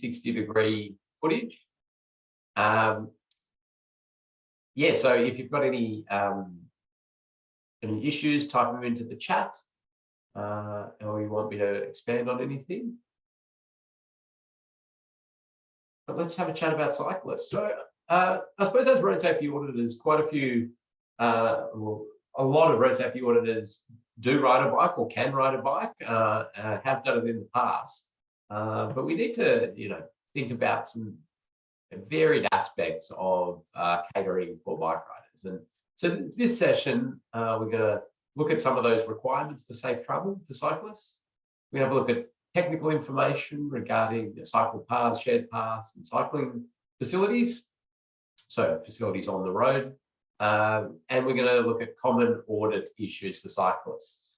360-degree footage. Yeah, so if you've got any issues, type them into the chat, or you want me to expand on anything. But let's have a chat about cyclists. So I suppose as road safety auditors, quite a few, well, a lot of road safety auditors do ride a bike or can ride a bike, have done it in the past. But we need to, think about some varied aspects of catering for bike riders. And so this session, we're going to look at some of those requirements for safe travel for cyclists. We're going to have a look at technical information regarding the cycle paths, shared paths, and cycling facilities. So facilities on the road. And we're going to look at common audit issues for cyclists.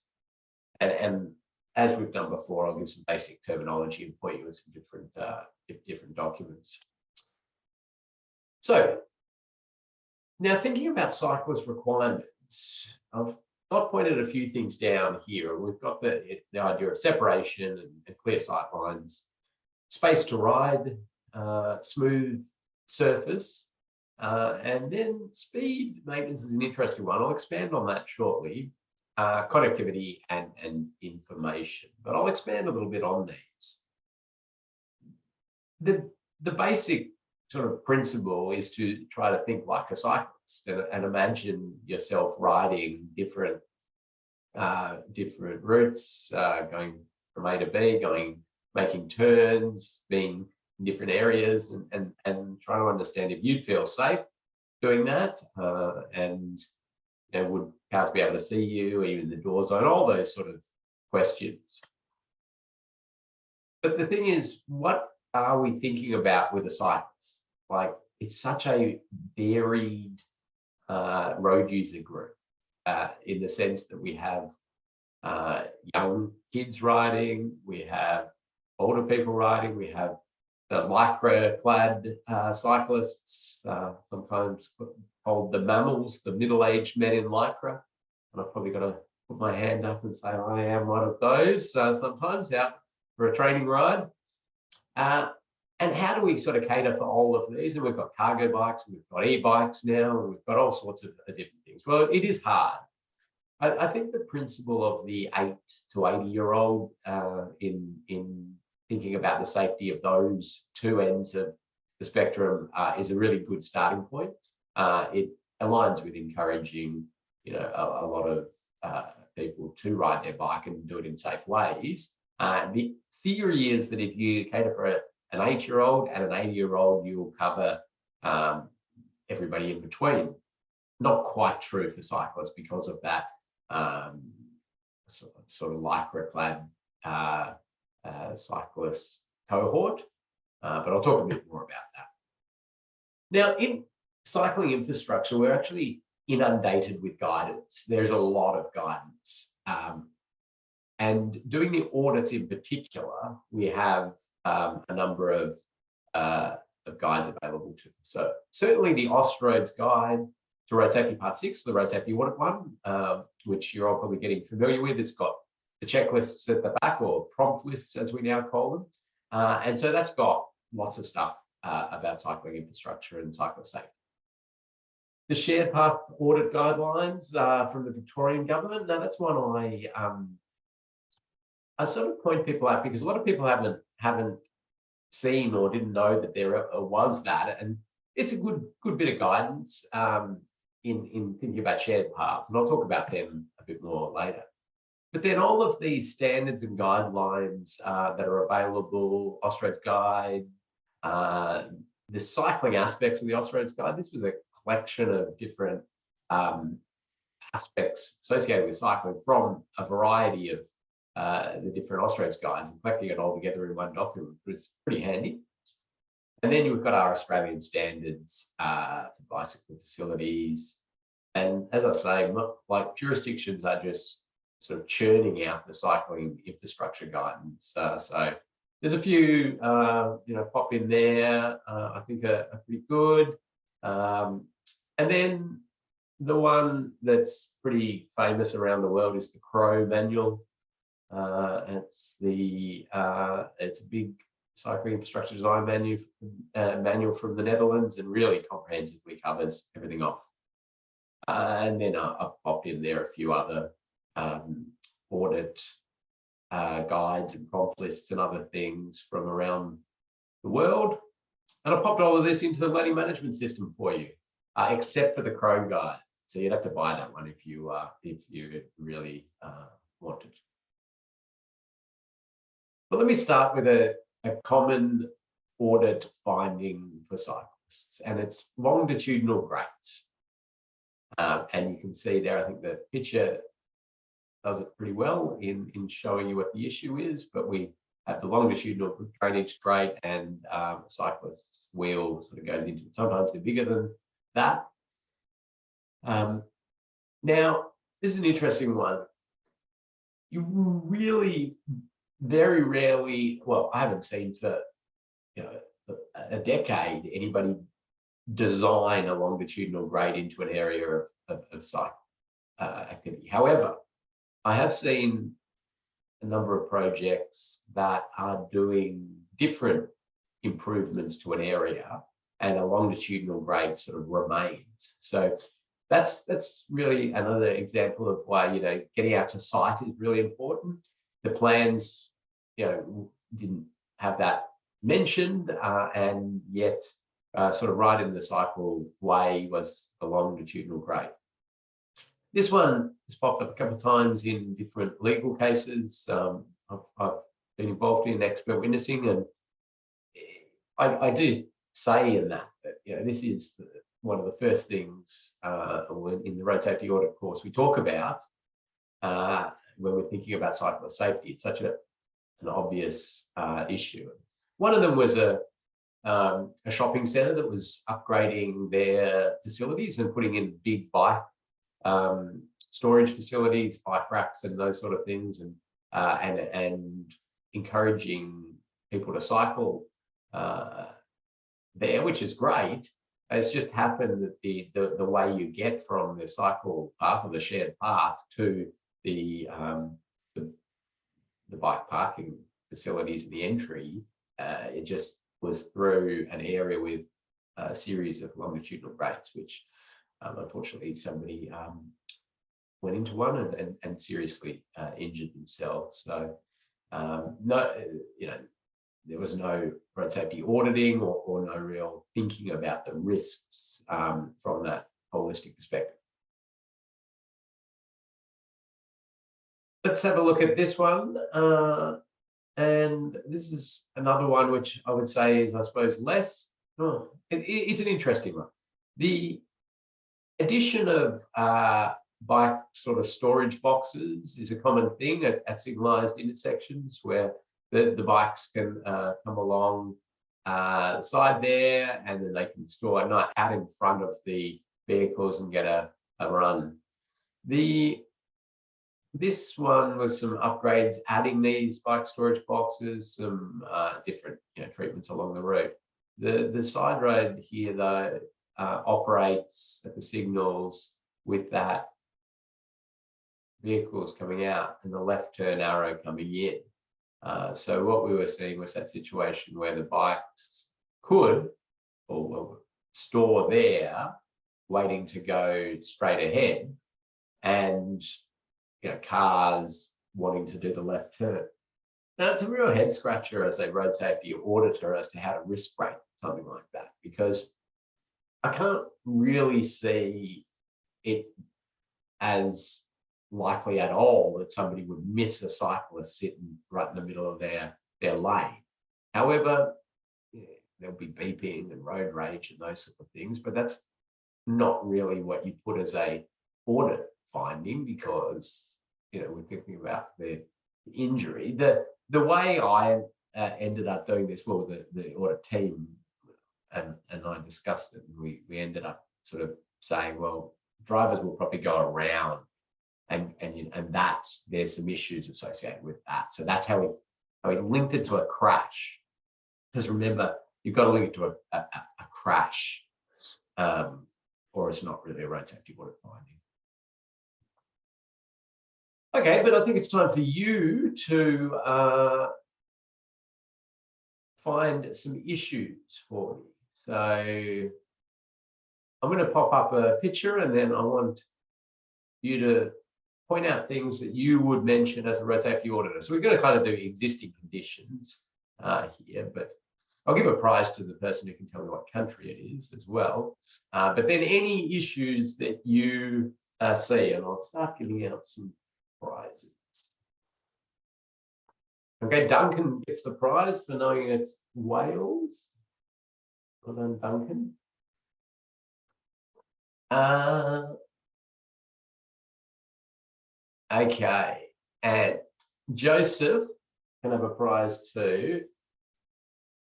And as we've done before, I'll give some basic terminology and point you in some different documents. So now thinking about cyclist requirements, I've pointed a few things down here. We've got the idea of separation and clear sight lines, space to ride, smooth surface, and then speed maintenance is an interesting one. I'll expand on that shortly. Connectivity and information, but I'll expand a little bit on these. The basic sort of principle is to try to think like a cyclist and imagine yourself riding different routes, going from A to B, making turns, being in different areas, and trying to understand if you'd feel safe doing that, and would cars be able to see you, even the door zone, all those sort of questions. But the thing is, what are we thinking about with a cyclist? Like, it's such a varied road user group, in the sense that we have young kids riding, we have older people riding, we have the lycra-clad cyclists, sometimes called the mammals, the middle-aged men in lycra. And I've probably got to put my hand up and say I am one of those sometimes out for a training ride. And how do we sort of cater for all of these? And we've got cargo bikes, and we've got e-bikes now, and we've got all sorts of different things. Well, it is hard. I think the principle of the 8 to 80-year-old in thinking about the safety of those two ends of the spectrum is a really good starting point. It aligns with encouraging, a lot of people to ride their bike and do it in safe ways. The theory is that if you cater for an 8-year-old and an 80-year-old, you'll cover everybody in between. Not quite true for cyclists because of that sort of lycra-clad cyclist cohort, but I'll talk a bit more about that. Now, in cycling infrastructure, we're actually inundated with guidance. There's a lot of guidance, and doing the audits in particular, we have a number of guides available to us. So certainly the Austroads guide to Road Safety Part 6, the Road Safety Audit one, which you're all probably getting familiar with. It's got the checklists at the back, or prompt lists as we now call them. And so that's got lots of stuff about cycling infrastructure and cyclist safety. The shared path audit guidelines from the Victorian government. Now that's one I sort of point people out because a lot of people haven't seen or didn't know that there was that, and it's a good bit of guidance in thinking about shared paths, and I'll talk about them a bit more later. But then all of these standards and guidelines that are available, Austroads Guide, the cycling aspects of the Austroads Guide, this was a collection of different aspects associated with cycling from a variety of the different Austroads guides, and collecting it all together in one document was pretty handy. And then you've got our Australian standards for bicycle facilities. And as I say, like jurisdictions are just sort of churning out the cycling infrastructure guidance. So there's a few, pop in there, I think are pretty good. And then the one that's pretty famous around the world is the Crow manual. It's a big cycling infrastructure design manual from the Netherlands, and really comprehensively covers everything off. And then I've popped in there a few other audit guides and prompt lists and other things from around the world. And I popped all of this into the learning management system for you, except for the Chrome guide. So you'd have to buy that one if you really wanted. But let me start with a common audit finding for cyclists, and it's longitudinal grades. And you can see there, I think the picture does it pretty well in showing you what the issue is, but we have the longitudinal drainage grade, and cyclist's wheel sort of goes into it. Sometimes they're bigger than that. Now, this is an interesting one. You really very rarely, well, I haven't seen for a decade anybody design a longitudinal grade into an area of cycle activity. However, I have seen a number of projects that are doing different improvements to an area, and a longitudinal grade sort of remains. So that's really another example of why getting out to site is really important. The plans didn't have that mentioned, and yet sort of right in the cycle way was the longitudinal grade. This one has popped up a couple of times in different legal cases. I've been involved in expert witnessing, and I do say in that this is one of the first things in the road safety audit course we talk about when we're thinking about cyclist safety. It's such an obvious issue. One of them was a shopping centre that was upgrading their facilities and putting in big bike storage facilities, bike racks, and those sort of things, and encouraging people to cycle there, which is great. It's just happened that the way you get from the cycle path or the shared path to the bike parking facilities and the entry, it just was through an area with a series of longitudinal grades, which unfortunately somebody went into one and seriously injured themselves. So there was no road safety auditing or no real thinking about the risks from that holistic perspective. Let's have a look at this one. And this is another one which I would say is, I suppose, it's an interesting one. The addition of bike sort of storage boxes is a common thing at signalised intersections, where the bikes can come along the side there, and then they can store not out in front of the vehicles and get a run. This one was some upgrades, adding these bike storage boxes, some different treatments along the route. The side road here, though, operates at the signals with that vehicles coming out and the left turn arrow coming in. So what we were seeing was that situation where the bikes could or store there, waiting to go straight ahead, and cars wanting to do the left turn. Now, it's a real head scratcher as a road safety auditor as to how to risk rate something like that, because I can't really see it as likely at all that somebody would miss a cyclist sitting right in the middle of their lane. However, there'll be beeping and road rage and those sort of things, but that's not really what you put as a audit finding, because we're thinking about the injury. The way I ended up doing this, well, the audit team and I discussed it, and we ended up sort of saying, well, drivers will probably go around, and there's some issues associated with that. So that's how we linked it to a crash. Because remember, you've got to link it to a crash, or it's not really a road safety audit finding. Okay, but I think it's time for you to find some issues for me. So I'm going to pop up a picture, and then I want you to point out things that you would mention as a road safety auditor. So we're going to kind of do existing conditions here, but I'll give a prize to the person who can tell me what country it is as well. But then any issues that you see, and I'll start giving out some prizes. Okay, Duncan gets the prize for knowing it's Wales. Well done, Duncan. Okay, and Joseph can have a prize too,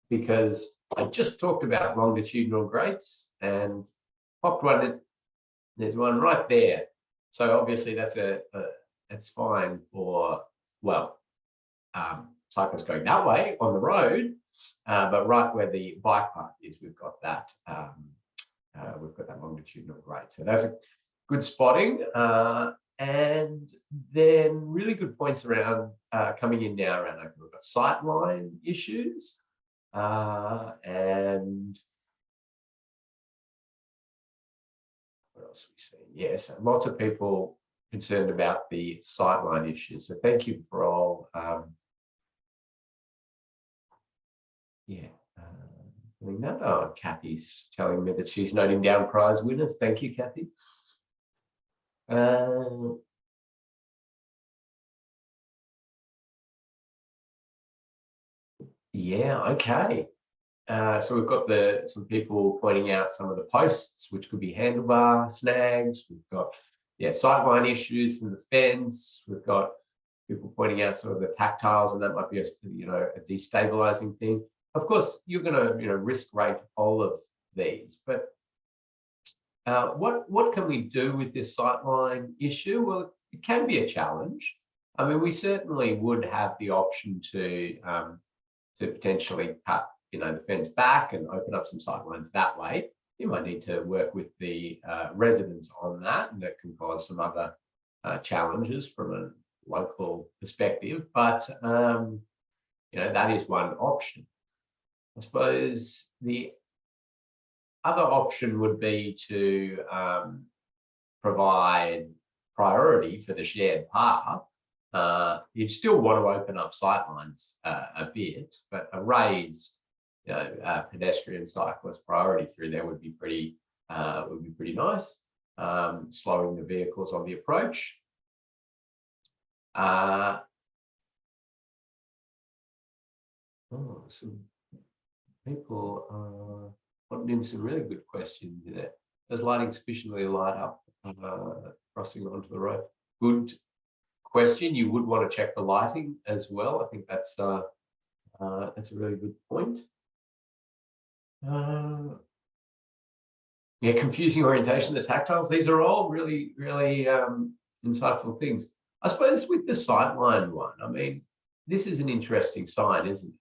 because I just talked about longitudinal grates and popped one in. There's one right there. So obviously that's it's fine for, well, cyclists going that way on the road, but right where the bike path is, we've got that longitudinal grate. So that's a good spotting. And then really good points around coming in now around, we've got sightline issues, and what else are we seeing? Yes, lots of people concerned about the sightline issues. So thank you for all. Doing that. Oh, Kathy's telling me that she's noting down prize winners. Thank you, Kathy. Yeah, okay. So we've got some people pointing out some of the posts, which could be handlebar snags. We've got sightline issues from the fence. We've got people pointing out sort of the tactiles, and that might be a destabilizing thing. Of course, you're going to risk rate all of these, but what can we do with this sightline issue? Well, it can be a challenge. I mean, we certainly would have the option to potentially cut the fence back and open up some sightlines that way. You might need to work with the residents on that, and that can cause some other challenges from a local perspective. But that is one option. I suppose the other option would be to provide priority for the shared path. You'd still want to open up sightlines a bit, but a raised pedestrian cyclist priority through there would be pretty nice. Slowing the vehicles on the approach. Some people are putting in some really good questions there. Does lighting sufficiently light up crossing onto the road? Good question. You would want to check the lighting as well. I think that's a really good point. Confusing orientation, the tactiles. These are all really, really insightful things. I suppose with the sightline one, I mean, this is an interesting sign, isn't it?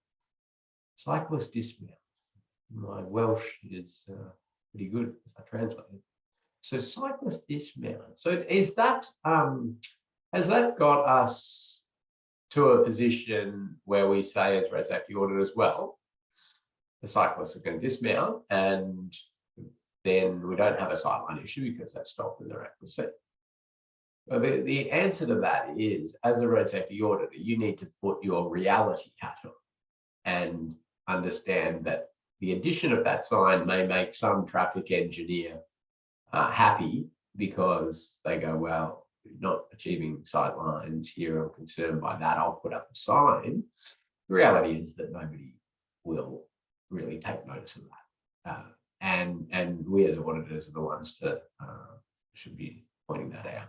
Cyclist dismount. My Welsh is pretty good as I translate it. So cyclist dismount. So is that has that got us to a position where we say as road safety auditors, well, the cyclists are going to dismount, and then we don't have a sightline issue because they've stopped and they're at the seat? Well, the answer to that is, as a road safety auditor, you need to put your reality hat on and understand that the addition of that sign may make some traffic engineer happy, because they go, well, you're not achieving sight lines here, I'm concerned by that, I'll put up a sign. The reality is that nobody will really take notice of that. And we as auditors are the ones to should be pointing that out.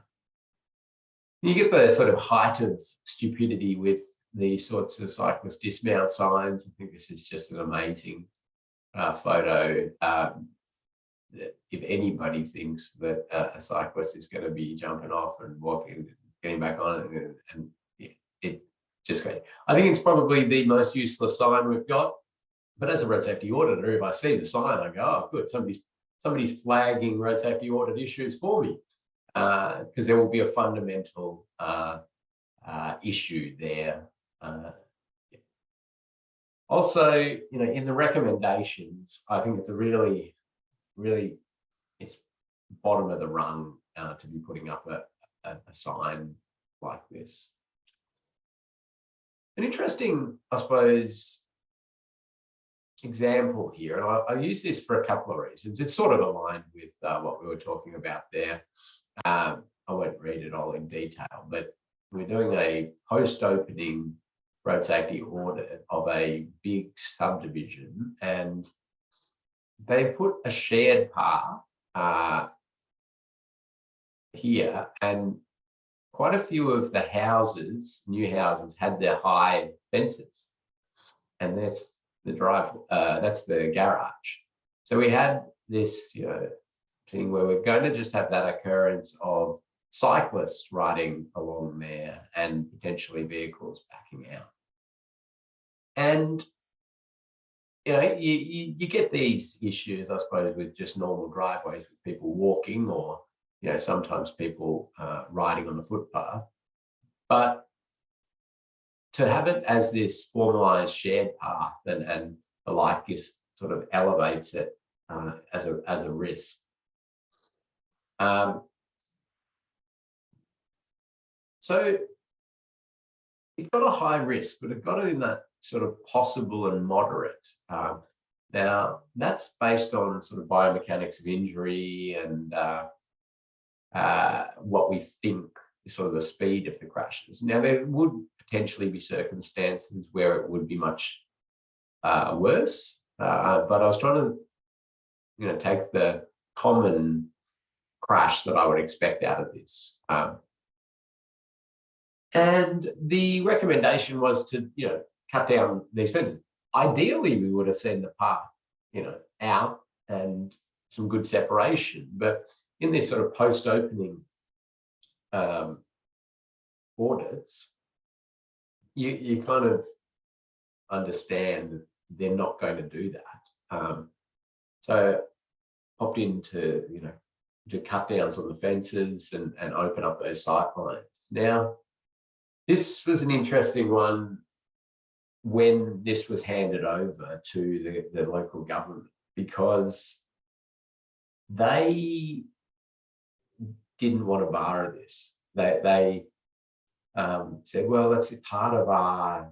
You get the sort of height of stupidity with these sorts of cyclist dismount signs. I think this is just an amazing photo. If anybody thinks that a cyclist is going to be jumping off and walking and getting back on, and it just goes. I think it's probably the most useless sign we've got. But as a road safety auditor, if I see the sign, I go, oh, good, somebody's flagging road safety audit issues for me, because there will be a fundamental issue there. Also, in the recommendations, I think it's a really, really, it's bottom of the rung to be putting up a sign like this. An interesting, I suppose, example here, and I use this for a couple of reasons. It's sort of aligned with what we were talking about there. I won't read it all in detail, but we're doing a post-opening road safety audit of a big subdivision, and they put a shared path here, and quite a few of the houses, new houses, had their high fences, and that's the that's the garage. So we had this, thing where we're going to just have that occurrence of cyclists riding along there and potentially vehicles backing out. And you get these issues, I suppose, with just normal driveways with people walking, or sometimes people riding on the footpath. But to have it as this formalized shared path and the like, just sort of elevates it as a risk. So it got a high risk, but it got it in that sort of possible and moderate. Now, that's based on sort of biomechanics of injury and what we think is sort of the speed of the crashes. Now, there would potentially be circumstances where it would be much worse, but I was trying to, take the common crash that I would expect out of this. And the recommendation was to, cut down these fences. Ideally, we would have seen the path, out and some good separation. But in this sort of post-opening audits, you kind of understand that they're not going to do that. So popped into, to cut down some of the fences and open up those sight lines. Now, this was an interesting one when this was handed over to the local government, because they didn't want to borrow this. They said, well, that's part of our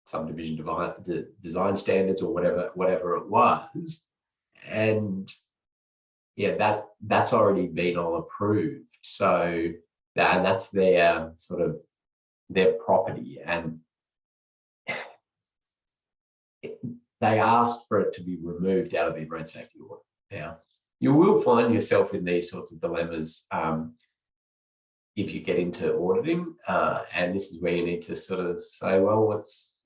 subdivision design standards, or whatever it was, and that's already been all approved. So that's their sort of their property, and they asked for it to be removed out of the road safety audit. Now, you will find yourself in these sorts of dilemmas if you get into auditing, and this is where you need to sort of say, well, what's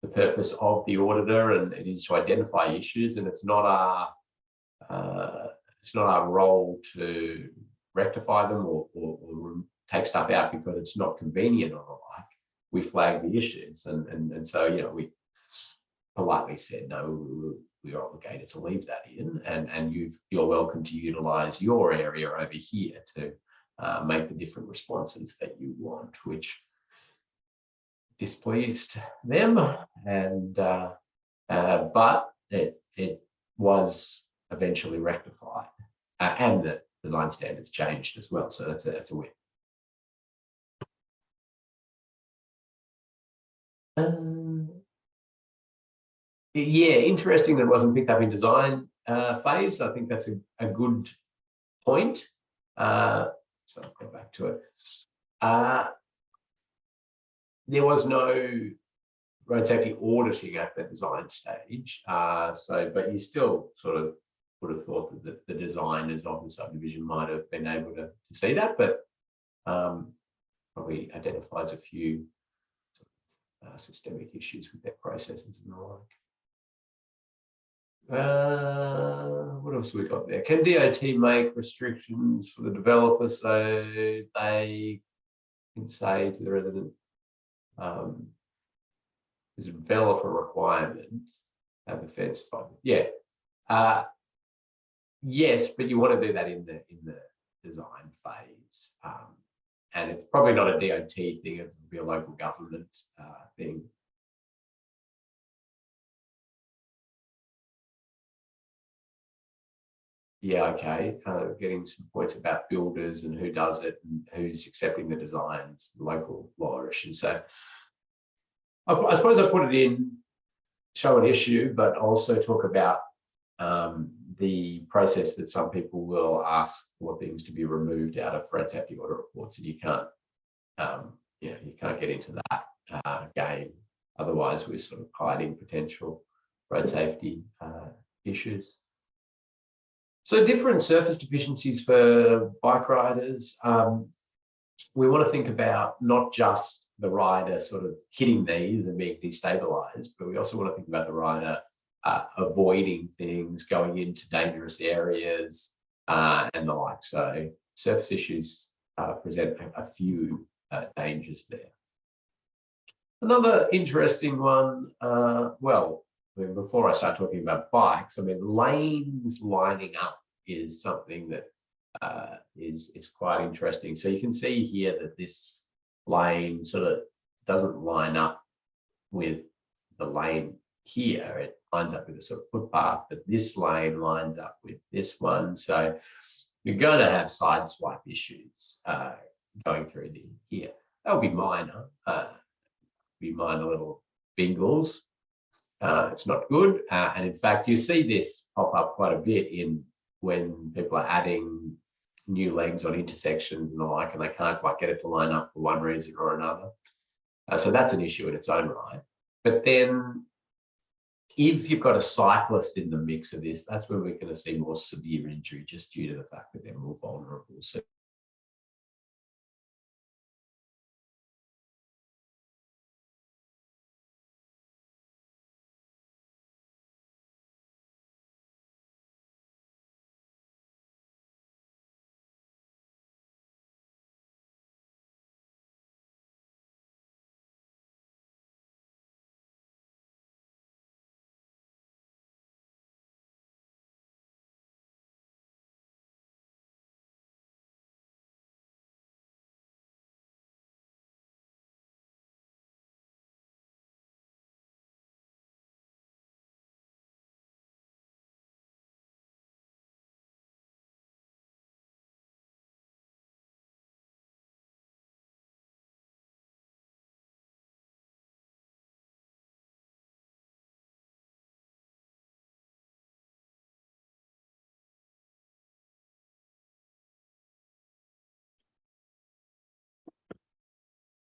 the purpose of the auditor? And it is to identify issues, and it's not our role to rectify them or take stuff out because it's not convenient or the like. We flag the issues, and so we politely said no, we're obligated to leave that in, and you're welcome to utilize your area over here to make the different responses that you want, which displeased them, and but it was eventually rectified, and the design standards changed as well. So that's a win. Yeah, interesting that it wasn't picked up in design phase. I think that's a good point. So I'll go back to it. There was no road safety auditing at the design stage. But you still sort of would have thought that the designers of the subdivision might have been able to see that, but probably identifies a few systemic issues with their processes and the like. What else have we got there? Can DOT make restrictions for the developer so they can say to the resident, there's a developer requirement to have a fence fine? Yeah. Yes, but you want to do that in the design phase, and it's probably not a DOT thing. It would be a local government thing. yeah, okay, getting some points about builders and who does it and who's accepting the designs, local law issues. So I suppose I put it in, show an issue, but also talk about the process that some people will ask for things to be removed out of road safety audit reports, and you can't, you can't get into that game. Otherwise, we're sort of hiding potential road safety issues. So different surface deficiencies for bike riders. We want to think about not just the rider sort of hitting these and being destabilized, but we also want to think about the rider avoiding things, going into dangerous areas and the like. So surface issues present a few dangers there. Another interesting one, before I start talking about bikes, I mean, lanes lining up is something that is quite interesting. So you can see here that this lane sort of doesn't line up with the lane here. It lines up with a sort of footpath, but this lane lines up with this one. So you're going to have side swipe issues going through here. They'll be minor. Be minor little bingles. It's not good. And in fact, you see this pop up quite a bit when people are adding new legs on intersections and the like, and they can't quite get it to line up for one reason or another. So that's an issue in its own right. But then if you've got a cyclist in the mix of this, that's where we're going to see more severe injury just due to the fact that they're more vulnerable. So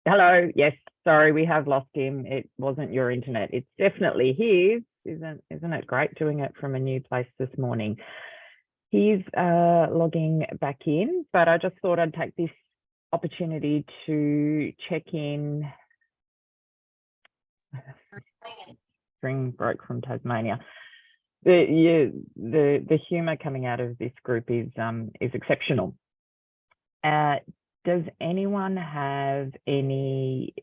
Hello. Yes, sorry, we have lost him. It wasn't your internet. It's definitely his. Isn't it great doing it from a new place this morning? He's logging back in, but I just thought I'd take this opportunity to check in. String broke from Tasmania. The humour coming out of this group is exceptional. Does anyone have any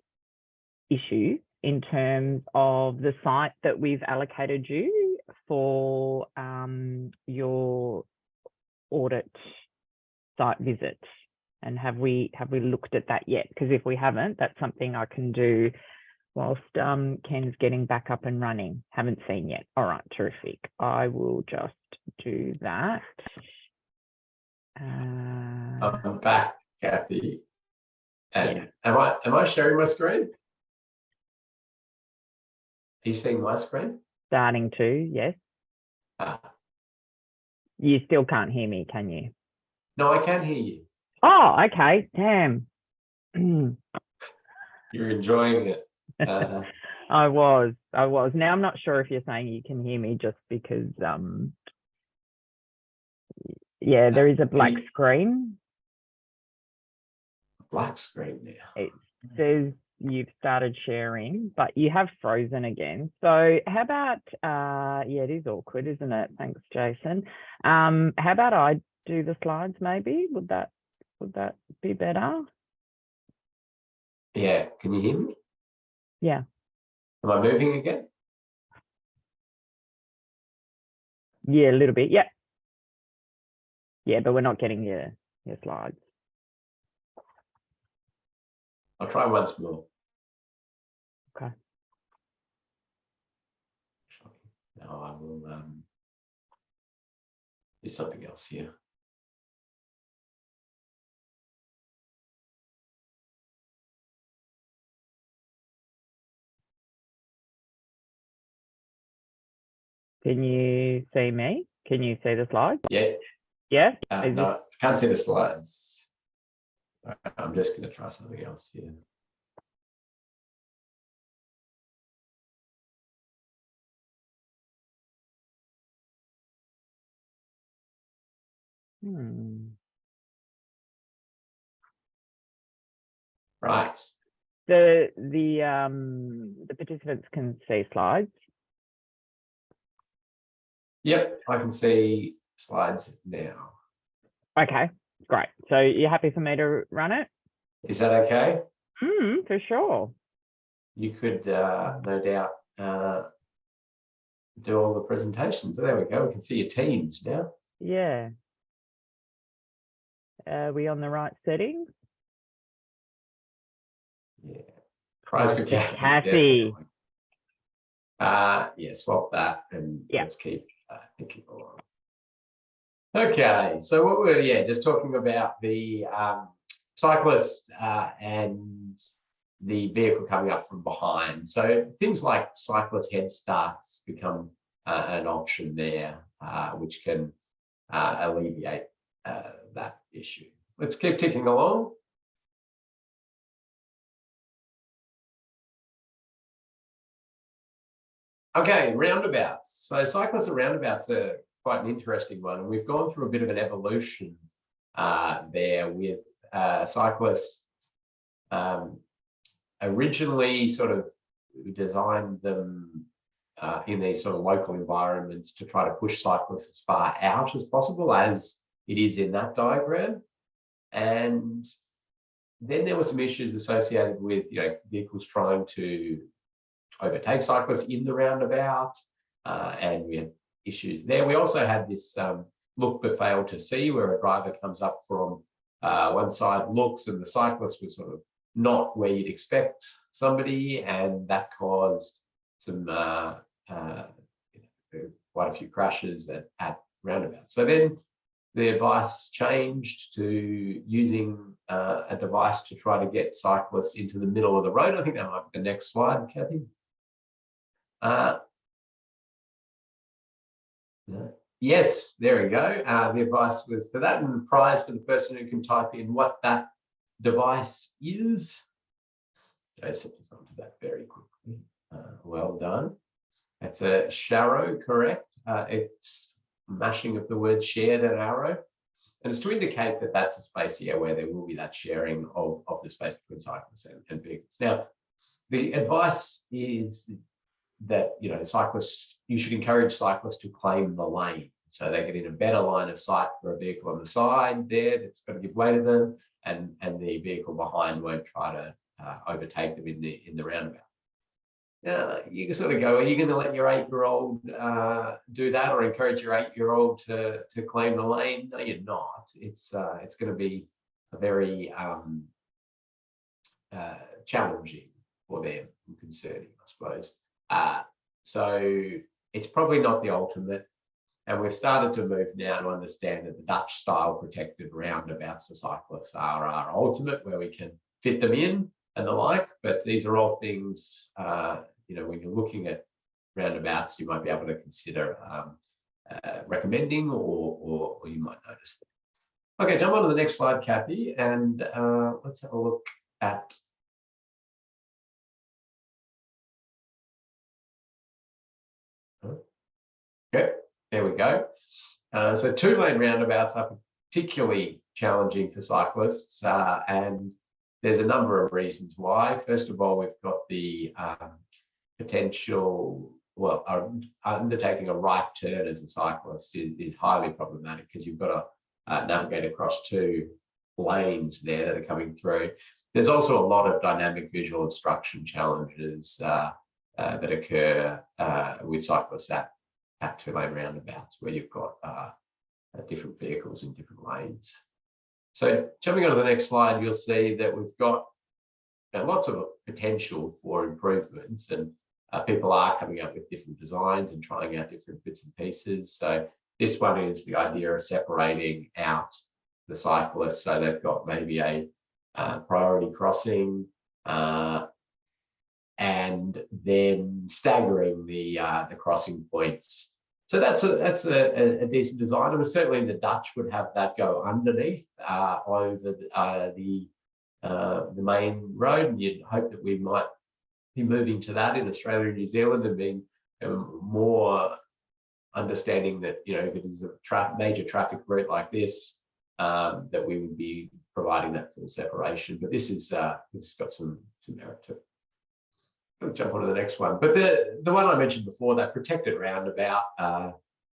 issues in terms of the site that we've allocated you for your audit site visit? And have we looked at that yet? Because if we haven't, that's something I can do whilst Ken's getting back up and running. Haven't seen yet. All right, terrific. I will just do that. I'm back, Kathy. And yeah. Am I sharing my screen? Are you seeing my screen? Starting to, yes. You still can't hear me, can you? No, I can hear you. Oh, okay. Damn. You're enjoying it. I was. Now I'm not sure if you're saying you can hear me just because yeah, there is a black screen. Black screen now. It says you've started sharing, but you have frozen again. So how about yeah, it is awkward, isn't it? Thanks, Jason. How about I do the slides maybe? Would that be better? Yeah, can you hear me? Yeah. Am I moving again? Yeah, a little bit. Yeah. Yeah, but we're not getting your slides. I'll try once more. Okay. Now I will do something else here. Can you see me? Can you see the slides? Yeah. Yeah? No, I can't see the slides. I'm just going to try something else here. Right. The participants can see slides. Yep, I can see slides now. Okay, great. So you're happy for me to run it? Is that okay? For sure. You could, no doubt, do all the presentations. There we go. We can see your teams now. Yeah. Are we on the right settings? Yeah. Prize for Kathy. Yeah, swap that and let's keep thinking along. Okay, so what we're just talking about the cyclists and the vehicle coming up from behind. So things like cyclist head starts become an option there, which can alleviate that issue. Let's keep ticking along. Okay, roundabouts. So cyclists and roundabouts are quite an interesting one. And we've gone through a bit of an evolution there with cyclists originally sort of designed them in these sort of local environments to try to push cyclists as far out as possible, as it is in that diagram. And then there were some issues associated with vehicles trying to overtake cyclists in the roundabout, and we had issues there. We also had this look but fail to see, where a driver comes up from one side, looks, and the cyclist was sort of not where you'd expect somebody, and that caused some quite a few crashes at roundabouts. So then the advice changed to using a device to try to get cyclists into the middle of the road. I think that might be the next slide, Kathy. Yes, there we go. The advice was for that, and the prize for the person who can type in what that device is. Joseph is onto that very quickly. Well done. That's a sharrow, correct? It's mashing of the word shared and arrow. And it's to indicate that that's a space here where there will be that sharing of the space between cyclists and vehicles. Now, the advice is that cyclists, you should encourage cyclists to claim the lane, so they get in a better line of sight for a vehicle on the side there that's going to give way to them, and the vehicle behind won't try to overtake them in the roundabout. You can sort of go, are you going to let your 8-year-old do that, or encourage your 8-year-old to claim the lane? No, you're not. It's going to be a very challenging for them and concerning, I suppose. So it's probably not the ultimate. And we've started to move now to understand that the Dutch style protected roundabouts for cyclists are our ultimate, where we can fit them in and the like. But these are all things, when you're looking at roundabouts, you might be able to consider recommending, or you might notice them. Okay, jump on to the next slide, Kathy, and let's have a look at okay, there we go. So 2-lane roundabouts are particularly challenging for cyclists, and there's a number of reasons why. First of all, we've got the potential, undertaking a right turn as a cyclist is highly problematic, because you've got to navigate across 2 lanes there that are coming through. There's also a lot of dynamic visual obstruction challenges that occur with cyclists at 2-lane roundabouts, where you've got different vehicles in different lanes. So jumping on to the next slide, you'll see that we've got lots of potential for improvements, and people are coming up with different designs and trying out different bits and pieces. So This one is the idea of separating out the cyclists, so they've got maybe a priority crossing, and then staggering the crossing points. So that's a decent design, and certainly the Dutch would have that go underneath over the main road, and you'd hope that we might be moving to that in Australia and New Zealand, and being more understanding that, you know, if it is a major traffic route like this, that we would be providing that full separation. But this is it's got some merit to it. We'll jump on to the next one. But the one I mentioned before, that protected roundabout,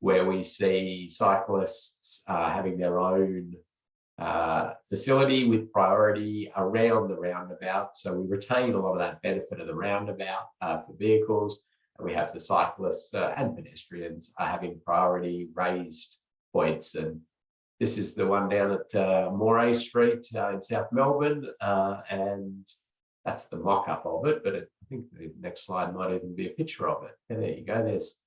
where we see cyclists having their own facility with priority around the roundabout. So we retain a lot of that benefit of the roundabout for vehicles. And we have the cyclists and pedestrians having priority raised points. And this is the one down at Moray Street in South Melbourne. And that's the mock-up of it, but I think the next slide might even be a picture of it. And there you go, there's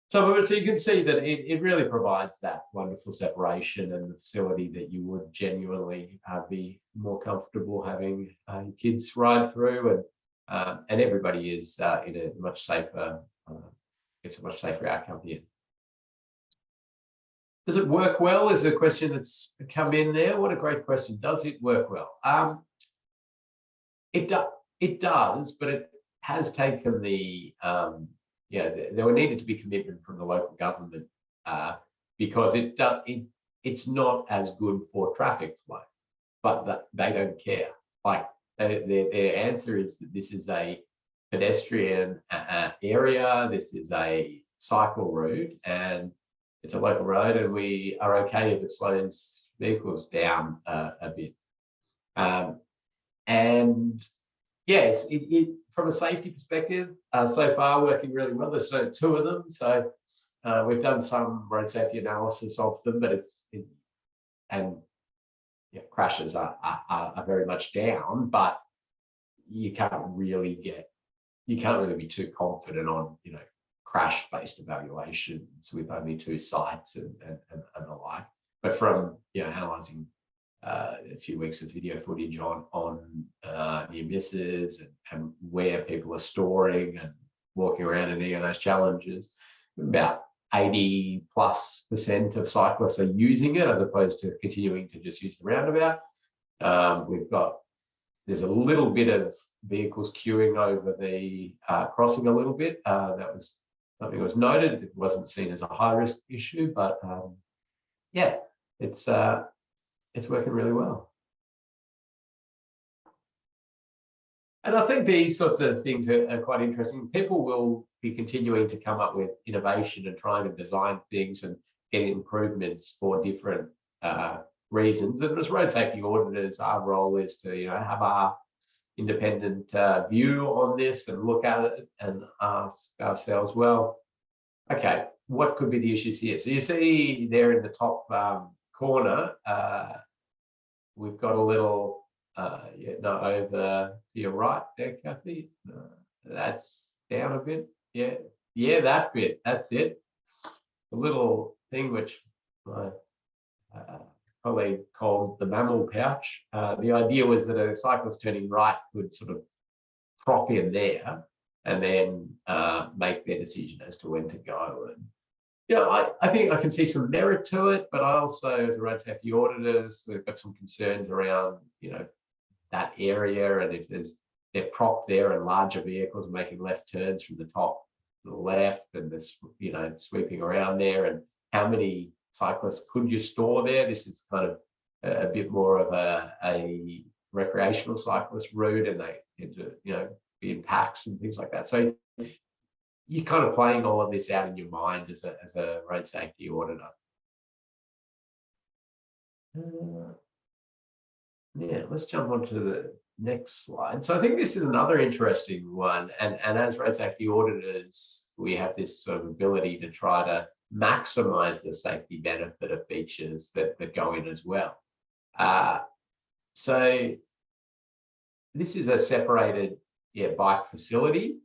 some of it. So you can see that it really provides that wonderful separation and the facility that you would genuinely be more comfortable having kids ride through, and everybody is in a much safer, gets a much safer outcome here. Does it work well? Is a question that's come in there. What a great question. Does it work well? It does, but it has taken the there needed to be commitment from the local government because it's not as good for traffic flow, but they don't care. Like their answer is that this is a pedestrian area, this is a cycle route, and it's a local road, and we are okay if it slows vehicles down a bit. And yeah, it from a safety perspective, so far working really well. There's two of them, so we've done some road safety analysis of them, but crashes are very much down, but you can't really be too confident on, you know, crash-based evaluations with only two sites and the like. But from, you know, analysing a few weeks of video footage on near misses and where people are storing and walking around in any of those challenges, about 80+% of cyclists are using it as opposed to continuing to just use the roundabout. There's a little bit of vehicles queuing over the crossing a little bit. That was something that was noted. It wasn't seen as a high-risk issue, but yeah, it's working really well. And I think these sorts of things are quite interesting. People will be continuing to come up with innovation and trying to design things and get improvements for different reasons. And as road safety auditors, our role is to, you know, have our independent view on this and look at it and ask ourselves, well, okay, what could be the issues here? So you see there in the top corner, we've got a little, over to your right there, Kathy. That's down a bit. Yeah, that bit. That's it. A little thing which my colleague called the mammal pouch. The idea was that a cyclist turning right could sort of prop in there and then make their decision as to when to go. And you know, I think I can see some merit to it, but I also, as a road safety auditors, we've got some concerns around, you know, that area, and if they're propped there and larger vehicles are making left turns from the top to the left, and this, you know, sweeping around there, and how many cyclists could you store there? This is kind of a bit more of a recreational cyclist route, and they tend to, you know, be in packs and things like that. So you're kind of playing all of this out in your mind as a road safety auditor. Yeah, let's jump on to the next slide. So I think this is another interesting one. And as road safety auditors, we have this sort of ability to try to maximize the safety benefit of features that go in as well. So this is a separated bike facility.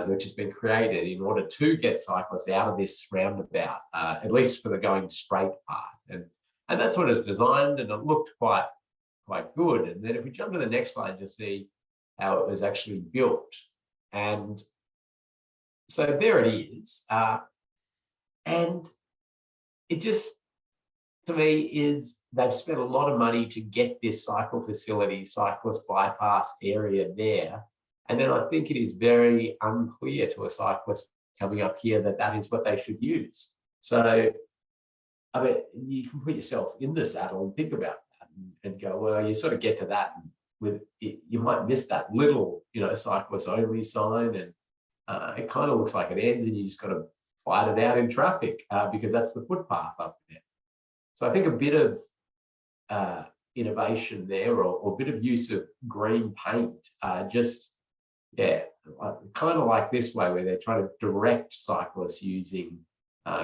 which has been created in order to get cyclists out of this roundabout, at least for the going straight part. And that's what it's designed, and it looked quite good. And then if we jump to the next slide, you'll see how it was actually built. And so there it is. And it just, to me, is they've spent a lot of money to get this cycle facility, cyclist bypass area there. And then I think it is very unclear to a cyclist coming up here that that is what they should use. So, I mean, you can put yourself in the saddle and think about that and go, well, you sort of get to that and with it, you might miss that little, cyclist only sign, and it kind of looks like it ends and you just got to fight it out in traffic because that's the footpath up there. So I think a bit of innovation there, or a bit of use of green paint, kind of like this way, where they're trying to direct cyclists using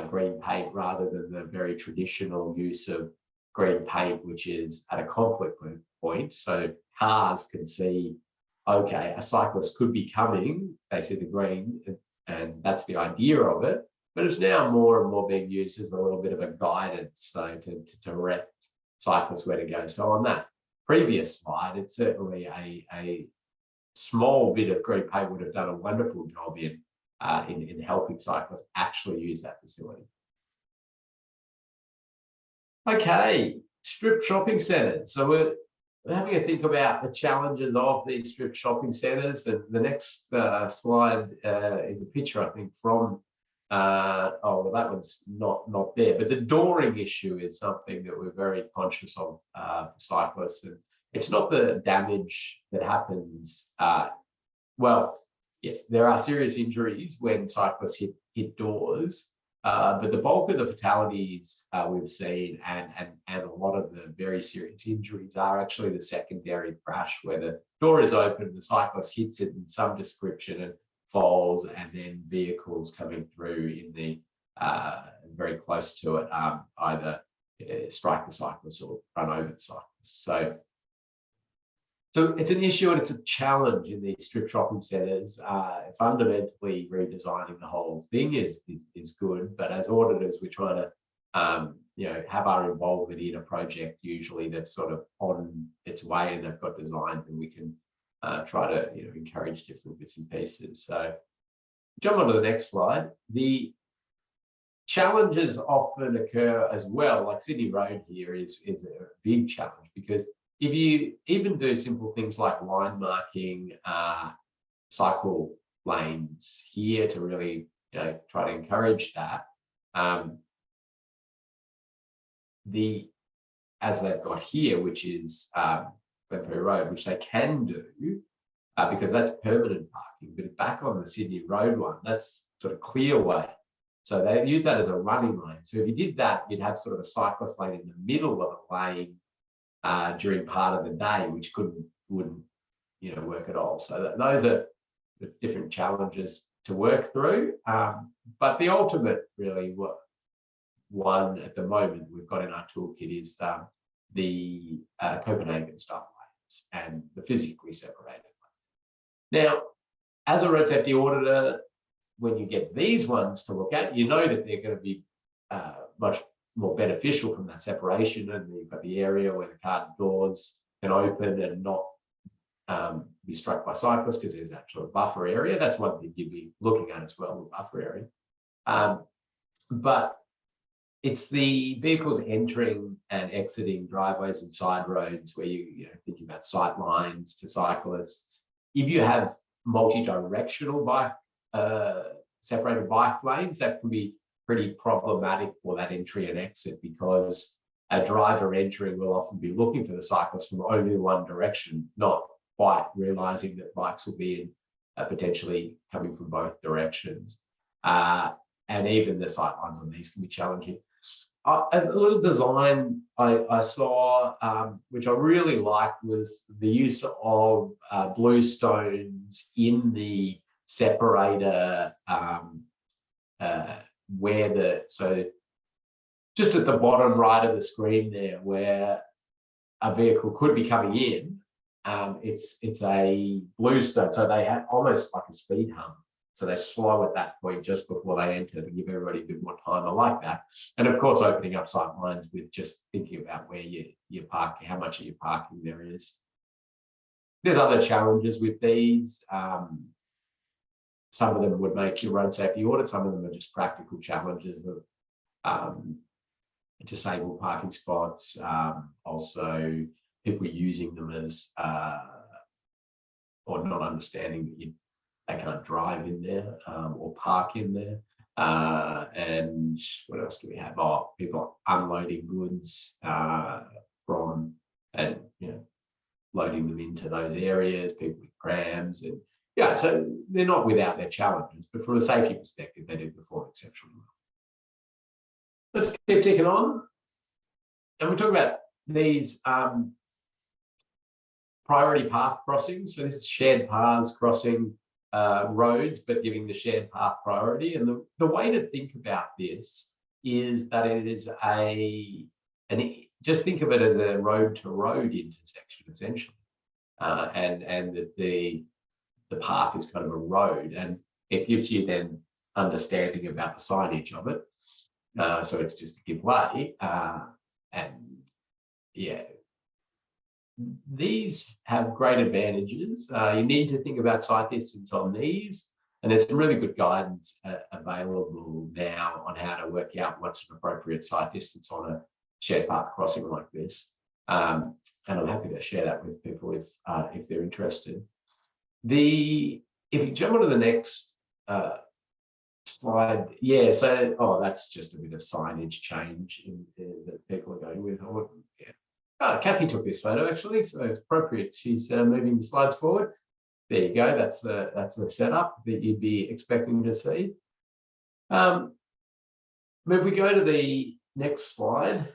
green paint rather than the very traditional use of green paint, which is at a conflict point. So cars can see, okay, a cyclist could be coming, they see the green, and that's the idea of it. But it's now more and more being used as a little bit of a guidance, so to direct cyclists where to go. So on that previous slide, it's certainly a small bit of green paint would have done a wonderful job in helping cyclists actually use that facility. Okay, strip shopping centres. So we're having a think about the challenges of these strip shopping centres. And the next slide is a picture, I think, from that one's not there, but the dooring issue is something that we're very conscious of for cyclists. And it's not the damage that happens. Well, yes, there are serious injuries when cyclists hit doors, but the bulk of the fatalities we've seen and a lot of the very serious injuries are actually the secondary crash, where the door is open, the cyclist hits it in some description and falls, and then vehicles coming through in the very close to it either strike the cyclist or run over the cyclist. So it's an issue and it's a challenge in these strip shopping centres. Fundamentally redesigning the whole thing is good, but as auditors, we're trying to have our involvement in a project usually that's sort of on its way, and they've got designs, and we can try to encourage different bits and pieces. So jump on to the next slide. The challenges often occur as well, like Sydney Road here is a big challenge, because if you even do simple things like line marking, cycle lanes here to really try to encourage that, as they've got here, which is Glenferrie Road, which they can do because that's permanent parking, but back on the Sydney Road one, that's sort of clear way. So they use that as a running lane. So if you did that, you'd have sort of a cyclist lane in the middle of a lane during part of the day, which wouldn't work at all. So those are the different challenges to work through. But the ultimate, really, one at the moment we've got in our toolkit is the Copenhagen style lanes and the physically separated lanes. Now, as a road safety auditor, when you get these ones to look at, you know that they're going to be much more beneficial from that separation, and you've got the area where the car doors can open and not be struck by cyclists because there's actually a buffer area. That's one thing you'd be looking at as well, the buffer area. But it's the vehicles entering and exiting driveways and side roads where you're thinking about sight lines to cyclists. If you have multi-directional separated bike lanes, that can be pretty problematic for that entry and exit, because a driver entering will often be looking for the cyclist from only one direction, not quite realizing that bikes will be potentially coming from both directions. And even the sight lines on these can be challenging. A little design I saw, which I really liked, was the use of blue stones in the separator so just at the bottom right of the screen there, where a vehicle could be coming in, it's a blue stone, so they have almost like a speed hump So they slow at that point just before they enter to give everybody a bit more time. I like that. And of course, opening up sight lines with just thinking about where you're parking, how much of your parking there is. There's other challenges with these. Some of them would make your road safety audit. Some of them are just practical challenges of disabled parking spots. Also, people using them as or not understanding that they can't drive in there or park in there. And what else do we have? Oh, people unloading goods from and loading them into those areas. People with prams and yeah, so they're not without their challenges, but from a safety perspective, they do perform exceptionally well. Let's keep ticking on, and we talk about these priority path crossings. So this is shared paths crossing roads, but giving the shared path priority. And the way to think about this is that it is just think of it as a road-to-road intersection, essentially, and that the path is kind of a road, and it gives you then understanding about the signage of it. So it's just a give way, and yeah. These have great advantages. You need to think about sight distance on these, and there's some really good guidance available now on how to work out what's an appropriate sight distance on a shared path crossing like this. And I'm happy to share that with people if they're interested. If you jump onto the next slide, yeah. So that's just a bit of signage change that people are going with. Yeah. Kathy took this photo actually, so it's appropriate. She's moving the slides forward. There you go. That's the setup that you'd be expecting to see. If we go to the next slide,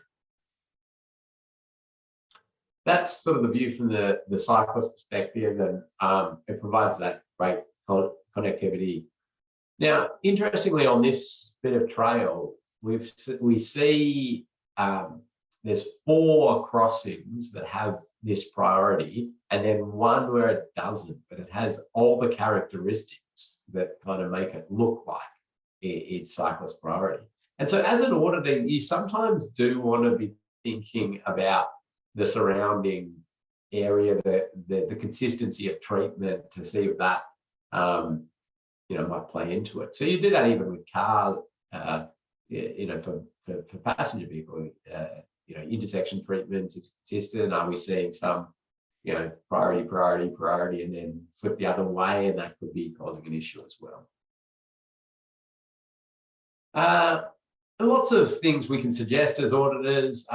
that's sort of the view from the cyclist perspective, and it provides that great connectivity. Now, interestingly, on this bit of trail, we see there's 4 crossings that have this priority, and then one where it doesn't, but it has all the characteristics that kind of make it look like it's cyclist priority. And so as an auditor, you sometimes do want to be thinking about the surrounding area, the consistency of treatment to see if that might play into it. So you do that even with cars, for passenger vehicle, intersection treatments, it's consistent. Are we seeing some, priority, and then flip the other way, and that could be causing an issue as well. Lots of things we can suggest as auditors,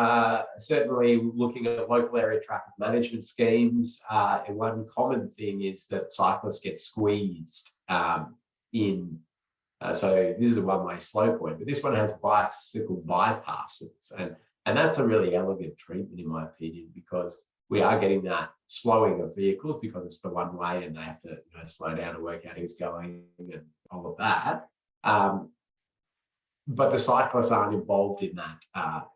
certainly looking at local area traffic management schemes. And one common thing is that cyclists get squeezed in. So this is a one-way slow point, but this one has bicycle bypasses. And that's a really elegant treatment, in my opinion, because we are getting that slowing of vehicles because it's the one way and they have to slow down to work out who's going and all of that. But the cyclists aren't involved in that,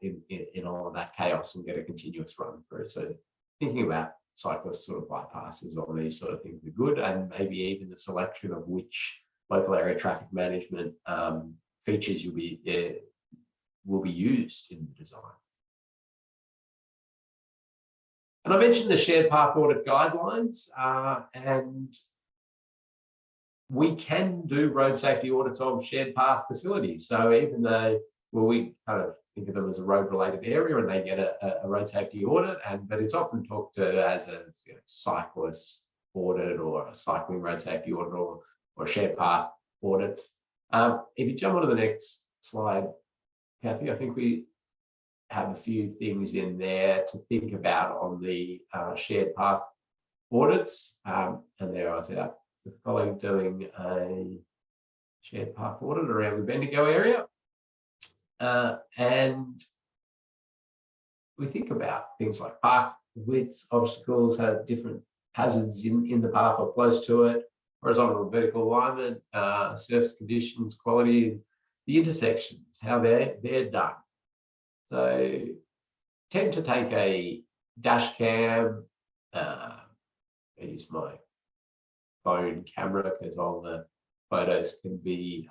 in all of that chaos, and get a continuous run through. So thinking about cyclist sort of bypasses, all these sort of things are good, and maybe even the selection of which local area traffic management features will be used in the design. And I mentioned the shared path audit guidelines, and we can do road safety audits of shared path facilities. So even though, we kind of think of them as a road-related area, and they get a road safety audit, but it's often talked to as a cyclist audit or a cycling road safety audit or a shared path audit. If you jump onto the next slide, Kathy, I think we have a few things in there to think about on the shared path audits. And there I was out with a colleague doing a shared path audit around the Bendigo area. And we think about things like park widths, obstacles, have different hazards in the path or close to it, horizontal and vertical alignment, surface conditions, quality, the intersections, how they're done. So tend to take a dash cam. I use my phone camera because on photos can be,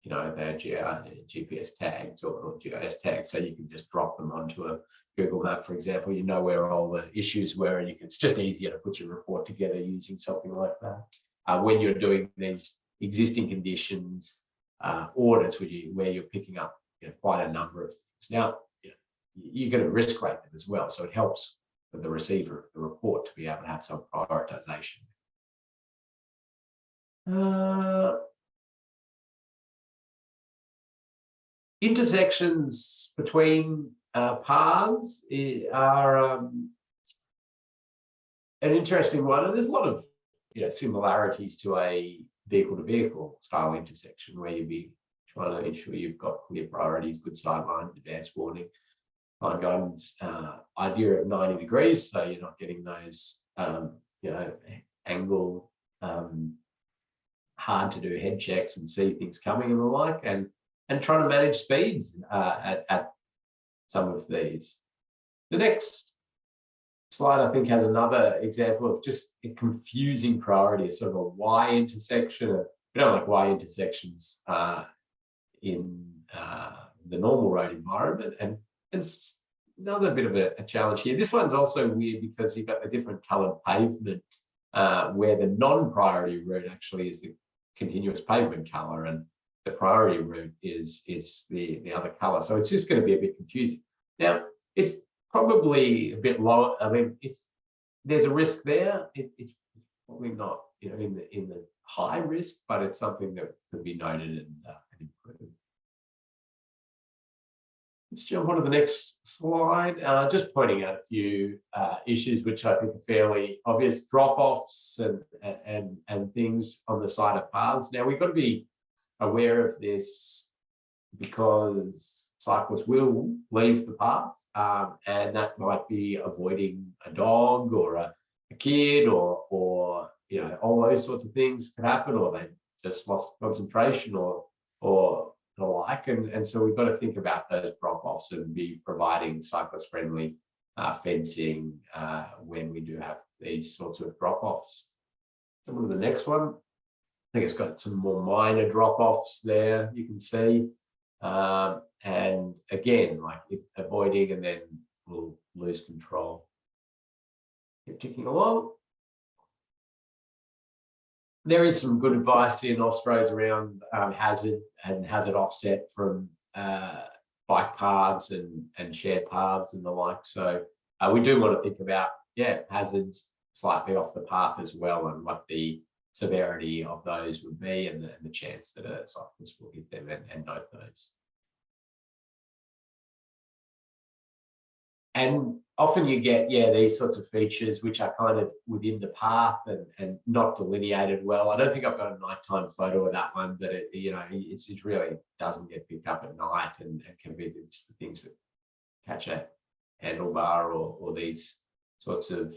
they're GPS tags or GIS tags, so you can just drop them onto a Google map, for example. You know where all the issues were, and it's just easier to put your report together using something like that. When you're doing these existing conditions audits, where you're picking up quite a number of things. Now, you're going to risk rate them as well, so it helps for the receiver of the report to be able to have some prioritization. Intersections between paths are an interesting one, and there's a lot of similarities to a vehicle-to-vehicle style intersection, where you'd be trying to ensure you've got clear priorities, good sidelines, advance warning, line guidance, idea of 90 degrees, so you're not getting those angle, hard to do head checks and see things coming and the like, and trying to manage speeds at some of these. The next slide, I think, has another example of just a confusing priority, a sort of a Y intersection. We don't like Y intersections in the normal road environment, and it's another bit of a challenge here. This one's also weird because you've got the different coloured pavement, where the non-priority route actually is the continuous pavement colour, and the priority route is the other colour. So it's just going to be a bit confusing. Now, it's probably a bit low. I mean, there's a risk there. It's probably not in the high risk, but it's something that could be noted and improved. Let's jump on to the next slide. Just pointing out a few issues which I think are fairly obvious: drop-offs and things on the side of paths. Now, we've got to be aware of this because cyclists will leave the path, and that might be avoiding a dog or a kid, or all those sorts of things could happen, or they just lost concentration or the like, and so we've got to think about those drop-offs and be providing cyclist-friendly fencing when we do have these sorts of drop-offs. Come on to the next one. I think it's got some more minor drop-offs there, you can see. And again, like avoiding, and then we'll lose control. Keep ticking along. There is some good advice in Austroads around hazard and hazard offset from bike paths and shared paths and the like. So we do want to think about, hazards slightly off the path as well, and what the severity of those would be, and the chance that a cyclist will hit them, and note those. And often you get, these sorts of features which are kind of within the path and not delineated well. I don't think I've got a nighttime photo of that one, but it really doesn't get picked up at night, and can be the things that catch a handlebar or these sorts of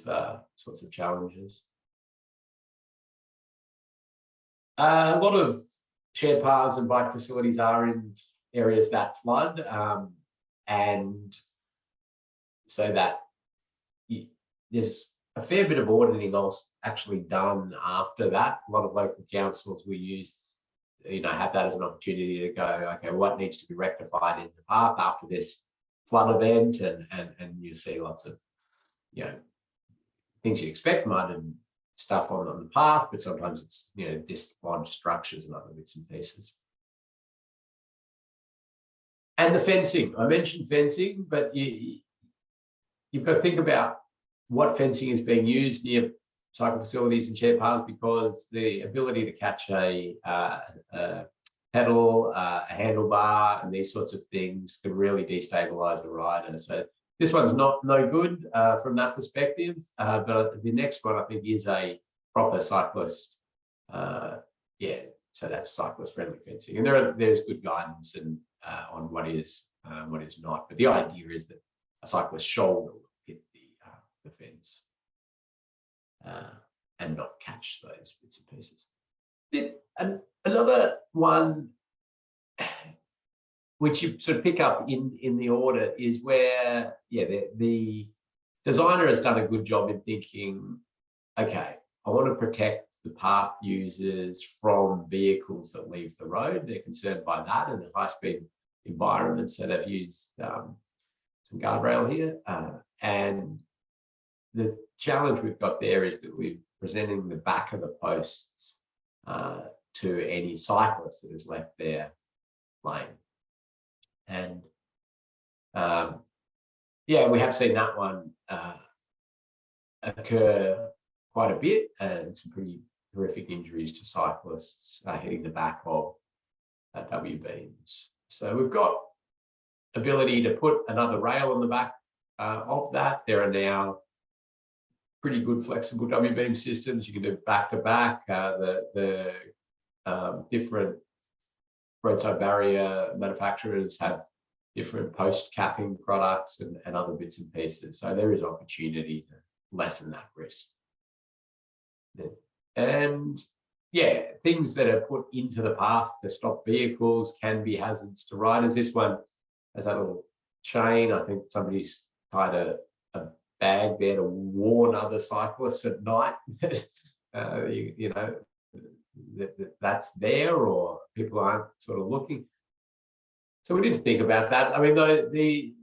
challenges. A lot of shared paths and bike facilities are in areas that flood, and so that there's a fair bit of auditing actually done after that. A lot of local councils we use, have that as an opportunity to go, okay, what needs to be rectified in the path after this flood event, and you see lots of things you'd expect, mud and stuff on the path, but sometimes it's dislodged structures and other bits and pieces. And the fencing, I mentioned fencing, but you've got to think about what fencing is being used near cycle facilities and shared paths, because the ability to catch a pedal, a handlebar, and these sorts of things can really destabilize the rider. So this one's no good from that perspective, but the next one I think is a proper cyclist, so that's cyclist-friendly fencing, and there's good guidance and on what is not. But the idea is that a cyclist's shoulder will hit the fence and not catch those bits and pieces. Another one which you sort of pick up in the audit is where, the designer has done a good job in thinking, okay, I want to protect the path users from vehicles that leave the road. They're concerned by that and the high-speed environments. So they've used some guardrail here. And the challenge we've got there is that we're presenting the back of the posts to any cyclist that has left their lane. And yeah, we have seen that one occur quite a bit, and some pretty horrific injuries to cyclists hitting the back of W beams. So we've got ability to put another rail on the back of that. There are now pretty good flexible W beam systems. You can do back to back. The different roadside barrier manufacturers have different post capping products and other bits and pieces. So there is opportunity to lessen that risk. And yeah, things that are put into the path to stop vehicles can be hazards to riders. This one has that little chain. I think somebody's tied a bag there to warn other cyclists at night. You know, that's there, or people aren't sort of looking. So we need to think about that. I mean, we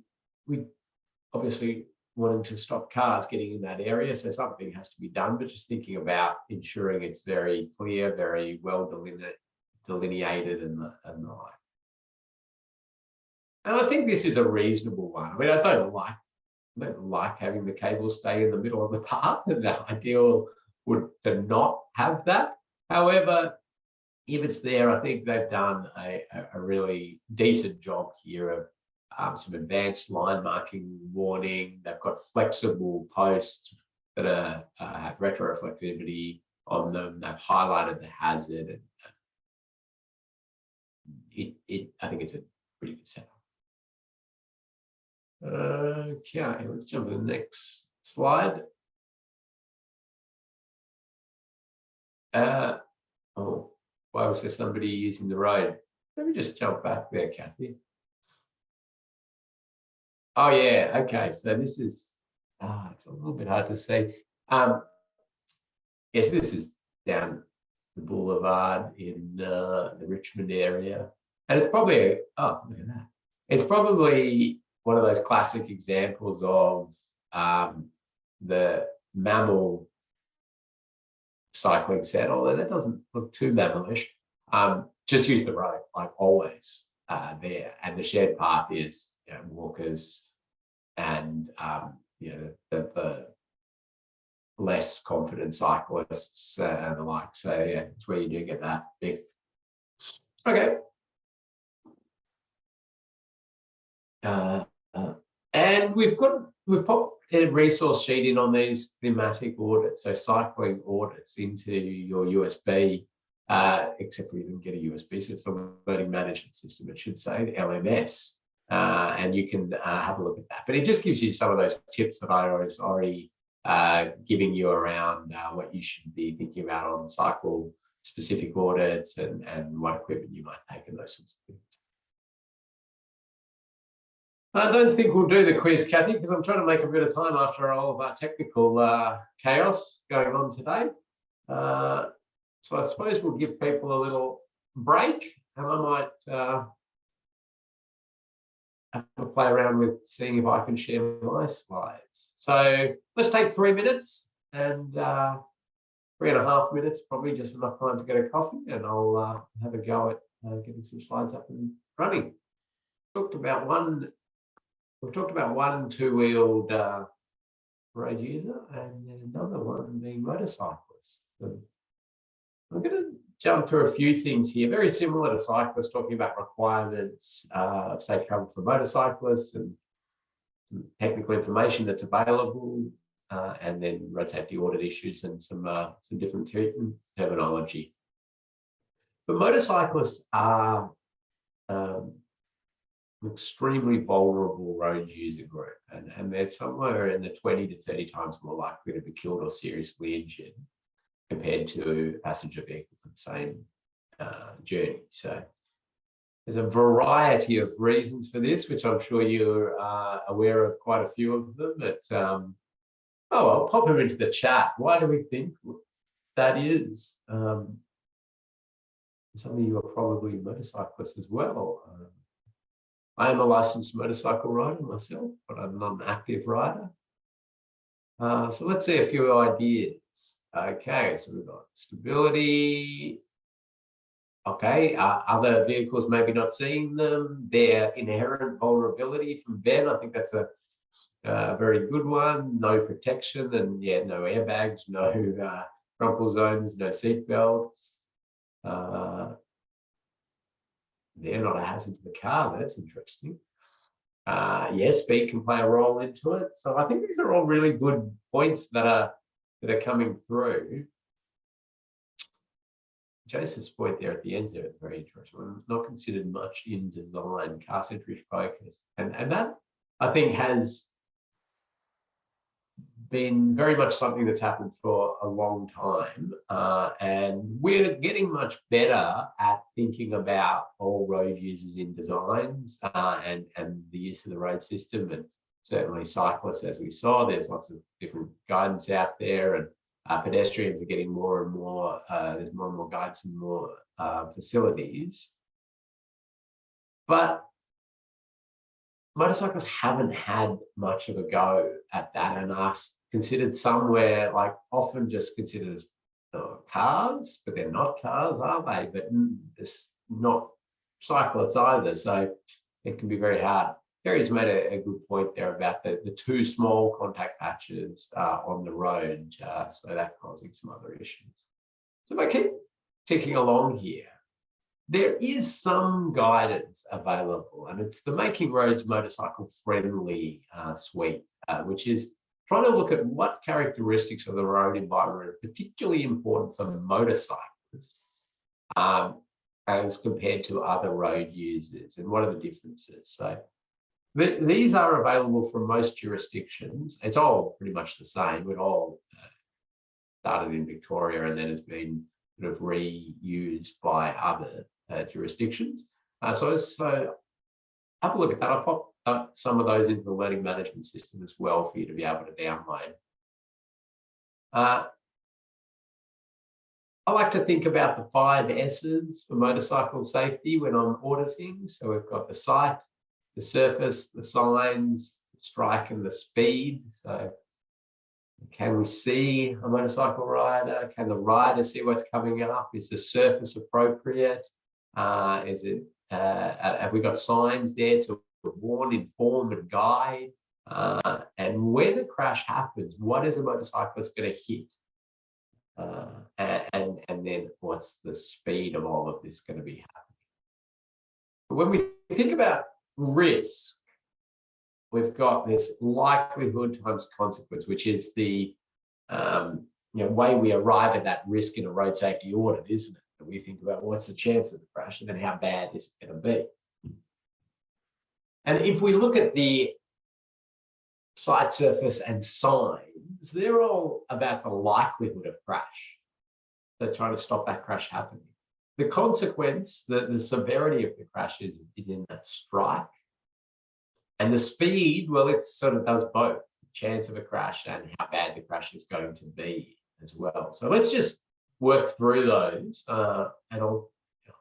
obviously wanting to stop cars getting in that area, so something has to be done, but just thinking about ensuring it's very clear, very well delineated and the like. And I think this is a reasonable one. I mean, I don't like having the cable stay in the middle of the path, and the ideal would to not have that. However, if it's there, I think they've done a really decent job here of some advanced line marking warning. They've got flexible posts that have retroreflectivity on them. They've highlighted the hazard, and I think it's a pretty good setup. Okay, let's jump to the next slide. Oh, why was there somebody using the road? Let me just jump back there, Kathy. Oh yeah, okay. So this is it's a little bit hard to see. Yes, this is down the boulevard in the Richmond area, and it's probably look at that. It's probably one of those classic examples of the mammal cycling set, although that doesn't look too mammalish. Just use the road like always there, and the shared path is walkers and the less confident cyclists and the like. So yeah, it's where you do get that big. Okay. And we've popped a resource sheet in on these thematic audits, so cycling audits into your USB, except for you didn't get a USB, so it's the learning management system, it should say, the LMS, and you can have a look at that. But it just gives you some of those tips that I was already giving you around what you should be thinking about on cycle-specific audits and what equipment you might take and those sorts of things. I don't think we'll do the quiz, Kathy, because I'm trying to make a bit of time after all of our technical chaos going on today. So I suppose we'll give people a little break, and I might have to play around with seeing if I can share my slides. So let's take 3 minutes, and 3.5 minutes, probably just enough time to get a coffee, and I'll have a go at getting some slides up and running. We've talked about one two-wheeled road user, and then another one being motorcyclists. So I'm going to jump through a few things here, very similar to cyclists, talking about requirements of safe travel for motorcyclists and some technical information that's available, and then road safety audit issues and some different terminology. But motorcyclists are extremely vulnerable road user group, and they're somewhere in the 20 to 30 times more likely to be killed or seriously injured compared to a passenger vehicle for the same journey. So there's a variety of reasons for this, which I'm sure you're aware of quite a few of them, but I'll pop them into the chat. Why do we think that is. Some of you are probably motorcyclists as well. I am a licensed motorcycle rider myself, but I'm not an active rider. So let's see a few ideas. Okay, so we've got stability. Okay, other vehicles maybe not seeing them. Their inherent vulnerability from Ben, I think that's a very good one. No protection, and yeah, no airbags, no rumple zones, no seat belts. They're not a hazard to the car. That's interesting. Yes, speed can play a role into it. So I think these are all really good points that are coming through. Joseph's point there at the end there is very interesting. Not considered much in design, car-centric focus, and that I think has been very much something that's happened for a long time, and we're getting much better at thinking about all road users in designs and the use of the road system, and certainly cyclists, as we saw. There's lots of different guidance out there, and pedestrians are getting more and more. There's more and more guidance and more facilities, but motorcyclists haven't had much of a go at that, and are considered somewhere, like often just considered as cars, but they're not cars, are they? But it's not cyclists either, so it can be very hard. Gary's made a good point there about the too small contact patches on the road, so that causing some other issues. So if I keep ticking along here, there is some guidance available, and it's the Making Roads Motorcycle Friendly suite, which is trying to look at what characteristics of the road environment are particularly important for motorcyclists as compared to other road users, and what are the differences. So these are available from most jurisdictions. It's all pretty much the same. It all started in Victoria and then has been sort of reused by other jurisdictions. So have a look at that. I'll pop some of those into the learning management system as well for you to be able to download. I like to think about the 5 S's for motorcycle safety when I'm auditing. So we've got the sight, the surface, the signs, the strike, and the speed. So can we see a motorcycle rider? Can the rider see what's coming up? Is the surface appropriate? Have we got signs there to warn, inform, and guide? And when a crash happens, what is a motorcyclist going to hit? And then what's the speed of all of this going to be happening? But when we think about risk, we've got this likelihood times consequence, which is the way we arrive at that risk in a road safety audit, isn't it? That we think about what's the chance of the crash and then how bad is it going to be. And if we look at the sight, surface, and signs, they're all about the likelihood of crash. They're trying to stop that crash happening. The consequence, the severity of the crash is in that strike. And the speed, well, it sort of does both, the chance of a crash and how bad the crash is going to be as well. So let's just work through those, and I'll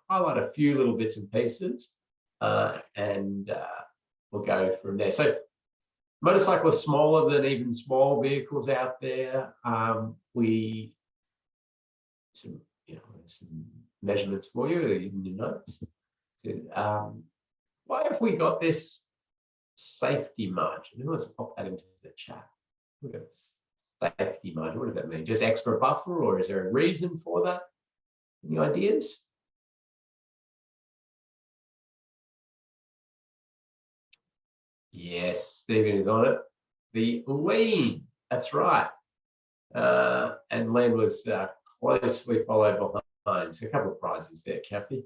highlight a few little bits and pieces, and we'll go from there. So motorcycles are smaller than even small vehicles out there. Some measurements for you in your notes. So, why have we got this safety margin? Let's pop that into the chat. Look at safety margin. What does that mean? Just extra buffer, or is there a reason for that? Any ideas? Yes, Stephen is on it. The lean, that's right. And lean was closely followed behind. So a couple of prizes there, Kathy.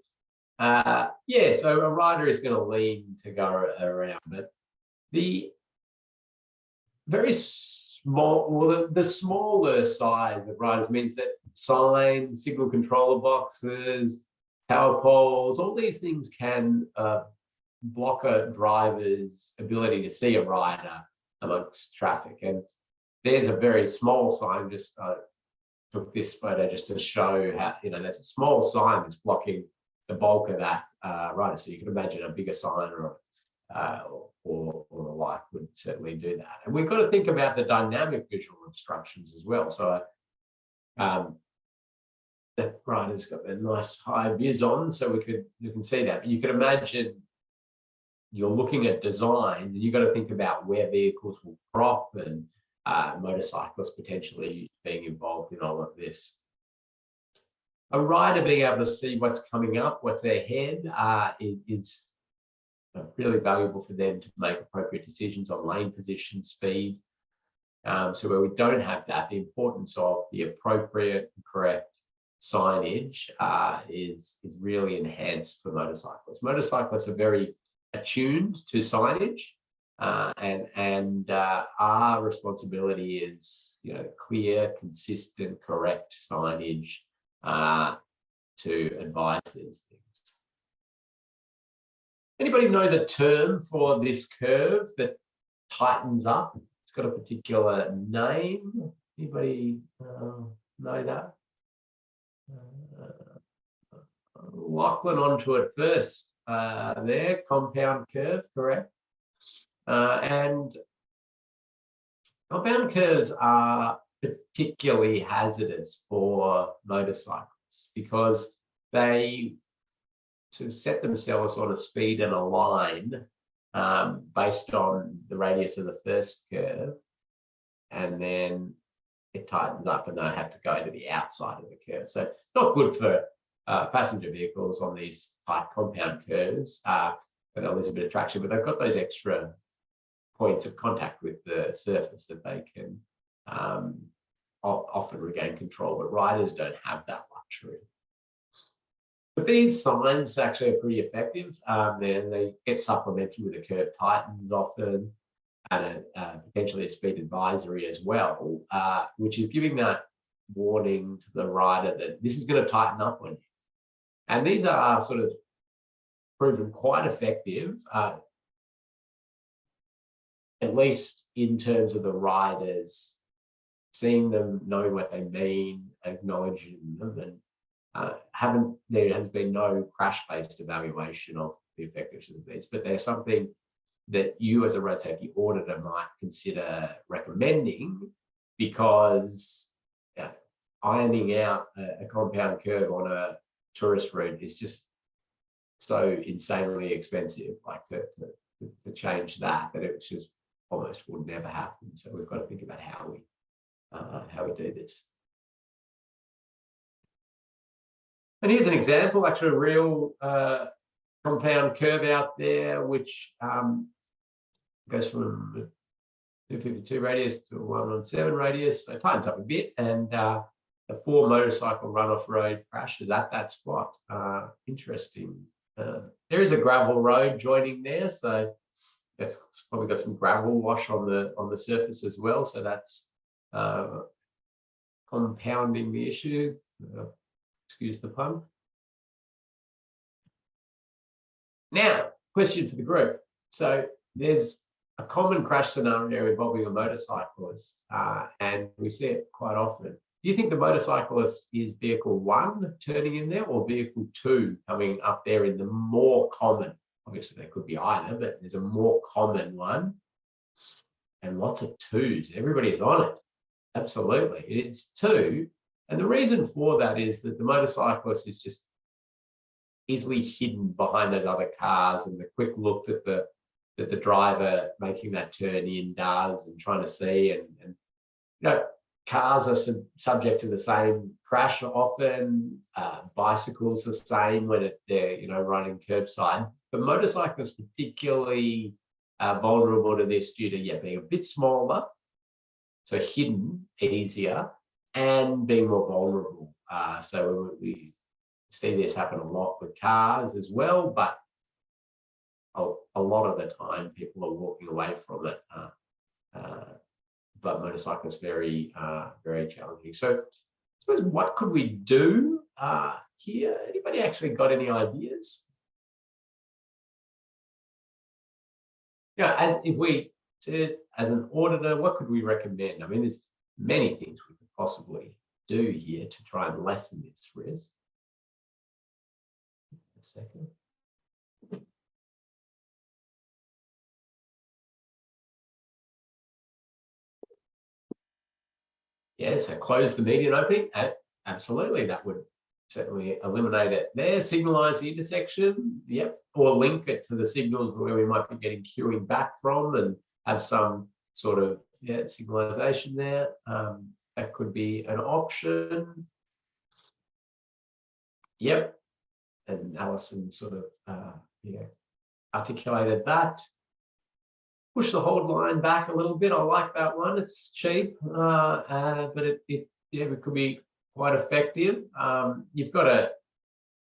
Yeah, so a rider is going to lean to go around, but the very small, well, the smaller size of riders means that signs, signal controller boxes, power poles, all these things can block a driver's ability to see a rider amongst traffic. And there's a very small sign, just took this photo just to show how, there's a small sign that's blocking the bulk of that rider. So you can imagine a bigger sign or the like would certainly do that. And we've got to think about the dynamic visual obstructions as well. So the rider's got the nice high vis on, so you can see that. But you can imagine you're looking at design, and you've got to think about where vehicles will crop and motorcyclists potentially being involved in all of this. A rider being able to see what's coming up, what's ahead, is really valuable for them to make appropriate decisions on lane position, speed. So where we don't have that, the importance of the appropriate and correct signage is really enhanced for motorcyclists. Motorcyclists are very attuned to signage, and our responsibility is clear, consistent, correct signage to advise these things. Anybody know the term for this curve that tightens up? It's got a particular name. Anybody know that? Lachlan onto it first. There, compound curve, correct. And compound curves are particularly hazardous for motorcyclists because they set themselves on a speed and a line based on the radius of the first curve, and then it tightens up and they have to go to the outside of the curve. So not good for passenger vehicles on these tight compound curves, but they'll lose a bit of traction, but they've got those extra points of contact with the surface that they can often regain control, but riders don't have that luxury. But these signs actually are pretty effective. Then they get supplemented with a curve tightens often, and potentially a speed advisory as well, which is giving that warning to the rider that this is going to tighten up on you. And these are sort of proven quite effective, at least in terms of the riders seeing them, knowing what they mean, acknowledging them, and there has been no crash-based evaluation of the effectiveness of these, but they're something that you as a road safety auditor might consider recommending, because ironing out a compound curve on a tourist route is just so insanely expensive, like to change that it just almost would never happen. So we've got to think about how we do this. And here's an example, actually a real compound curve out there, which goes from 252 radius to 117 radius. So it tightens up a bit, and the 4 motorcycle runoff road crashes at that spot. Interesting. There is a gravel road joining there, so that's probably got some gravel wash on the surface as well. So that's compounding the issue. Excuse the pun. Now, question for the group. So there's a common crash scenario involving a motorcyclist, and we see it quite often. Do you think the motorcyclist is vehicle 1 turning in there, or vehicle 2 coming up there in the more common? Obviously, they could be either, but there's a more common one, and lots of 2s. Everybody is on it. Absolutely, it's 2. And the reason for that is that the motorcyclist is just easily hidden behind those other cars, and the quick look that the driver making that turn in does, and trying to see, and cars are subject to the same crash often. Bicycles the same when they're running curbside, but motorcyclists particularly vulnerable to this due to being a bit smaller, so hidden easier, and being more vulnerable. So we see this happen a lot with cars as well, but a lot of the time people are walking away from it. But motorcyclists very challenging. So I suppose, what could we do here? Anybody actually got any ideas? As an auditor, what could we recommend? I mean, there's many things we could possibly do here to try and lessen this risk. A second. Yeah, so close the median opening. Absolutely, that would certainly eliminate it there. Signalize the intersection, yep, or link it to the signals where we might be getting queuing back from and have some sort of signalization there. That could be an option. Yep, and Alison sort of articulated that. Push the hold line back a little bit. I like that one. It's cheap, but it could be quite effective. You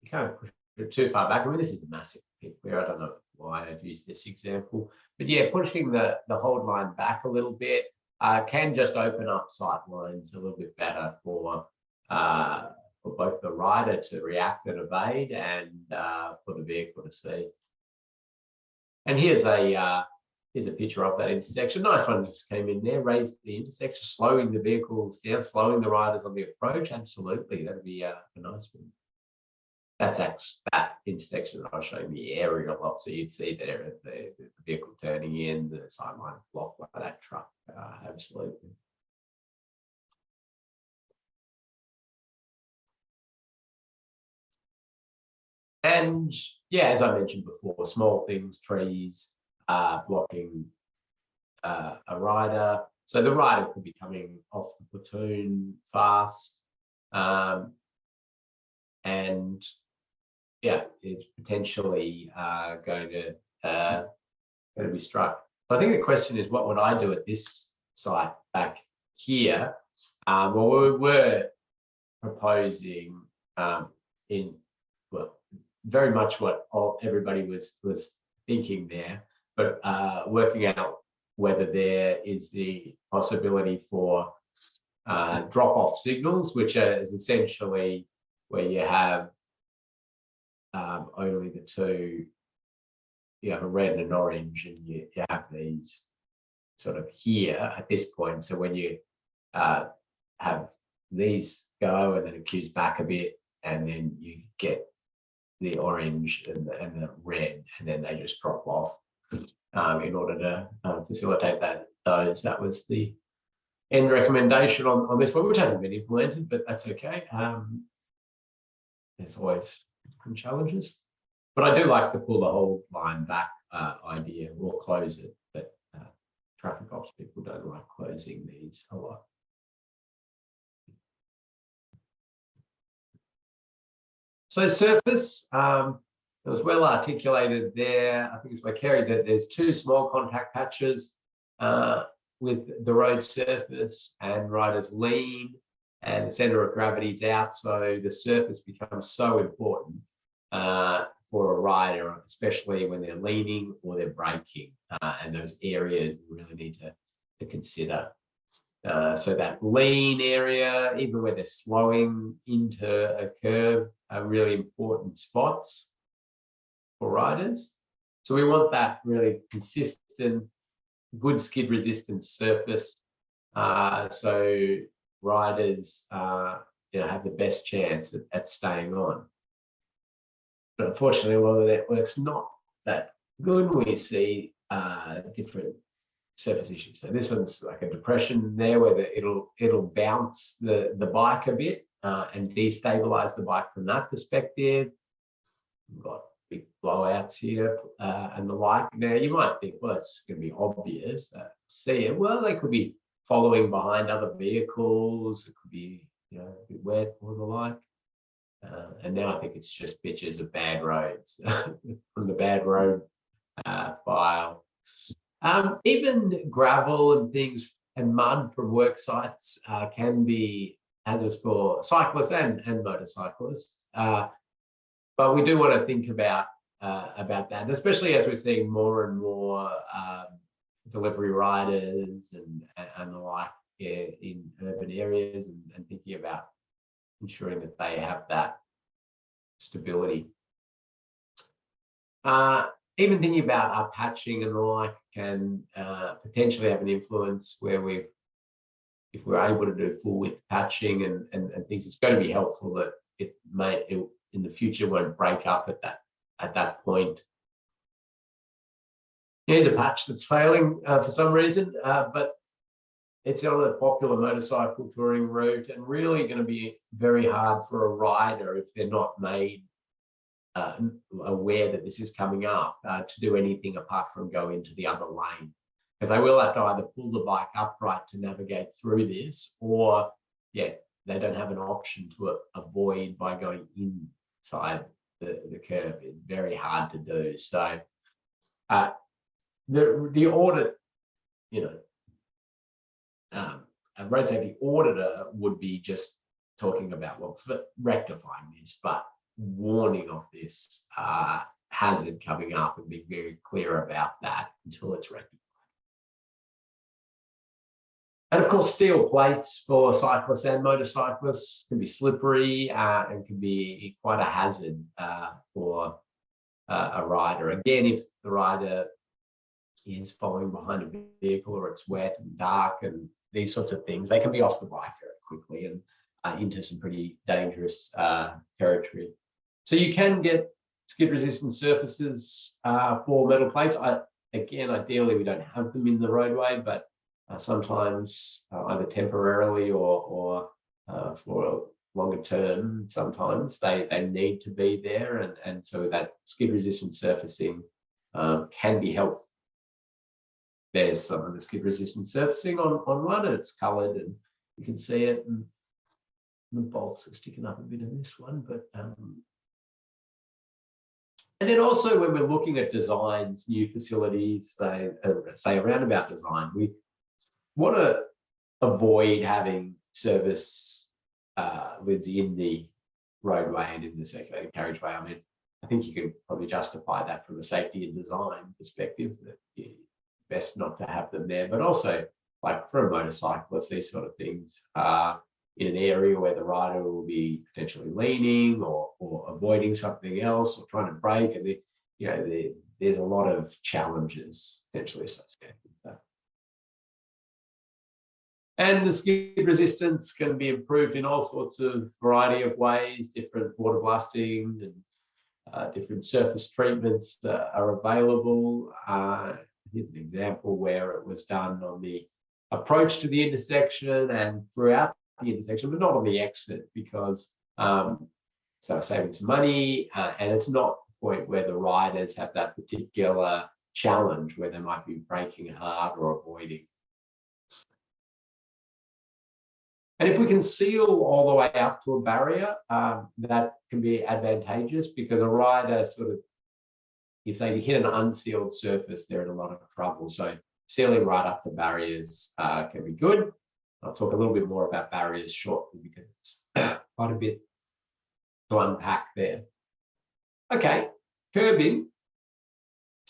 can't push it too far back. I mean, this is a massive pick where I don't know why I'd use this example, but yeah, pushing the hold line back a little bit can just open up sight lines a little bit better for both the rider to react and evade and for the vehicle to see. And here's a picture of that intersection. Nice one just came in there, raised the intersection, slowing the vehicles down, slowing the riders on the approach. Absolutely, that'd be a nice one. That's actually that intersection that I was showing the aerial of. So you'd see there the vehicle turning in, the sideline blocked by that truck. Absolutely. And yeah, as I mentioned before, small things, trees, blocking a rider. So the rider could be coming off the platoon fast. And yeah, it's potentially going to be struck. So I think the question is, what would I do at this site back here? Well, we were proposing very much what everybody was thinking there, but working out whether there is the possibility for drop-off signals, which is essentially where you have only the two, you have a red and an orange, and you have these sort of here at this point. So when you have these go and then it queues back a bit, and then you get the orange and the red, and then they just drop off in order to facilitate that was the end recommendation on this one, which hasn't been implemented, but that's okay. There's always different challenges, but I do like to pull the whole line back idea or close it, but traffic ops people don't like closing these a lot. So surface, it was well articulated there. I think it's by Kerry that there's two small contact patches with the road surface, and riders lean and the center of gravity is out. So the surface becomes so important for a rider, especially when they're leaning or they're braking, and those areas you really need to consider. So that lean area, even where they're slowing into a curve, are really important spots for riders. So we want that really consistent, good skid resistance surface, so riders have the best chance at staying on. But unfortunately, a lot of the network's not that good. We see different surface issues. So this one's like a depression there where it'll bounce the bike a bit and destabilize the bike from that perspective. We've got big blowouts here and the like. Now you might think, well, it's going to be obvious. See it. Well, they could be following behind other vehicles. It could be a bit wet or the like. And now I think it's just pictures of bad roads from the bad road file. Even gravel and things and mud from work sites can be hazardous for cyclists and motorcyclists. But we do want to think about that, and especially as we're seeing more and more delivery riders and the like in urban areas, and thinking about ensuring that they have that stability. Even thinking about our patching and the like can potentially have an influence where we've if we're able to do full width patching and things, it's going to be helpful that it in the future won't break up at that point. Here's a patch that's failing for some reason, but it's on a popular motorcycle touring route and really going to be very hard for a rider if they're not made aware that this is coming up to do anything apart from go into the other lane. Because they will have to either pull the bike upright to navigate through this, or they don't have an option to avoid by going inside the curve. It's very hard to do. So the audit, a road safety auditor would be just talking about, well, rectifying this, but warning of this hazard coming up and being very clear about that until it's rectified. And of course, steel plates for cyclists and motorcyclists can be slippery and can be quite a hazard for a rider. Again, if the rider is following behind a vehicle or it's wet and dark and these sorts of things, they can be off the bike very quickly and into some pretty dangerous territory. So you can get skid-resistant surfaces for metal plates. Again, ideally, we don't have them in the roadway, but sometimes either temporarily or for a longer term, sometimes they need to be there. And so that skid-resistant surfacing can be helpful. There's some of the skid-resistant surfacing on one, and it's coloured, and you can see it. And the bolts are sticking up a bit in this one, but and then also when we're looking at designs, new facilities, say a roundabout design, we want to avoid having service lids in the roadway and in the circulating carriageway. I mean, I think you can probably justify that from a safety and design perspective, that it's best not to have them there. But also, like for a motorcyclist, these sort of things in an area where the rider will be potentially leaning or avoiding something else or trying to brake, and there's a lot of challenges potentially associated with that. And the skid resistance can be improved in all sorts of variety of ways. Different water blasting and different surface treatments are available. Here's an example where it was done on the approach to the intersection and throughout the intersection, but not on the exit, because so saving some money, and it's not the point where the riders have that particular challenge where they might be braking hard or avoiding. And if we can seal all the way up to a barrier, that can be advantageous, because a rider if they hit an unsealed surface, they're in a lot of trouble. So sealing right up to barriers can be good. I'll talk a little bit more about barriers shortly, because it's quite a bit to unpack there. Okay, curbing.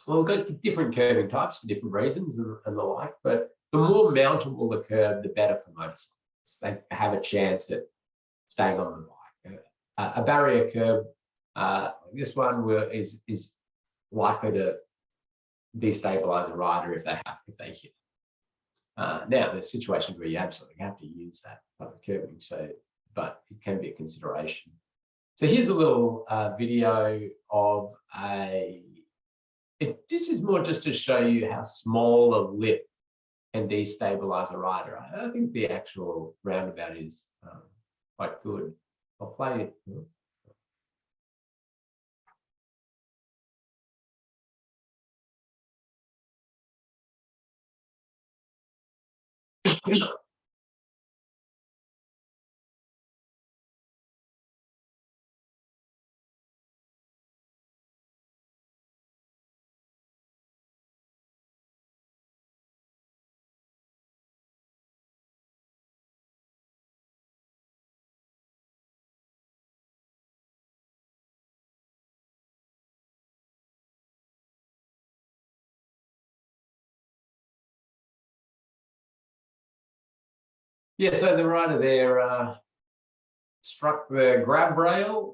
Well, we've got different curbing types for different reasons and the like, but the more mountable the curb, the better for motorcyclists. They have a chance at staying on the bike. A barrier curb, this one is likely to destabilize a rider if they hit. Now, there's situations where you absolutely have to use that type of curbing, but it can be a consideration. So here's a little video of this is more just to show you how small a lip can destabilize a rider. I think the actual roundabout is quite good. I'll play it. Yeah, so the rider there struck the grab rail.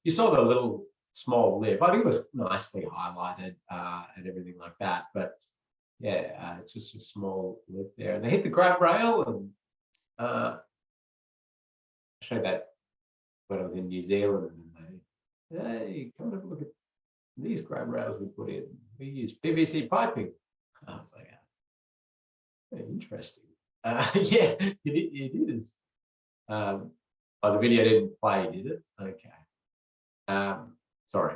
You saw the little small lip. I think it was nicely highlighted and everything like that. But yeah, it's just a small lip there. And they hit the grab rail, and I showed that when I was in New Zealand, and hey, come and have a look at these grab rails we put in. We use PVC piping. I was like, very interesting. Yeah, it is. Oh, the video didn't play, did it? Okay. Sorry.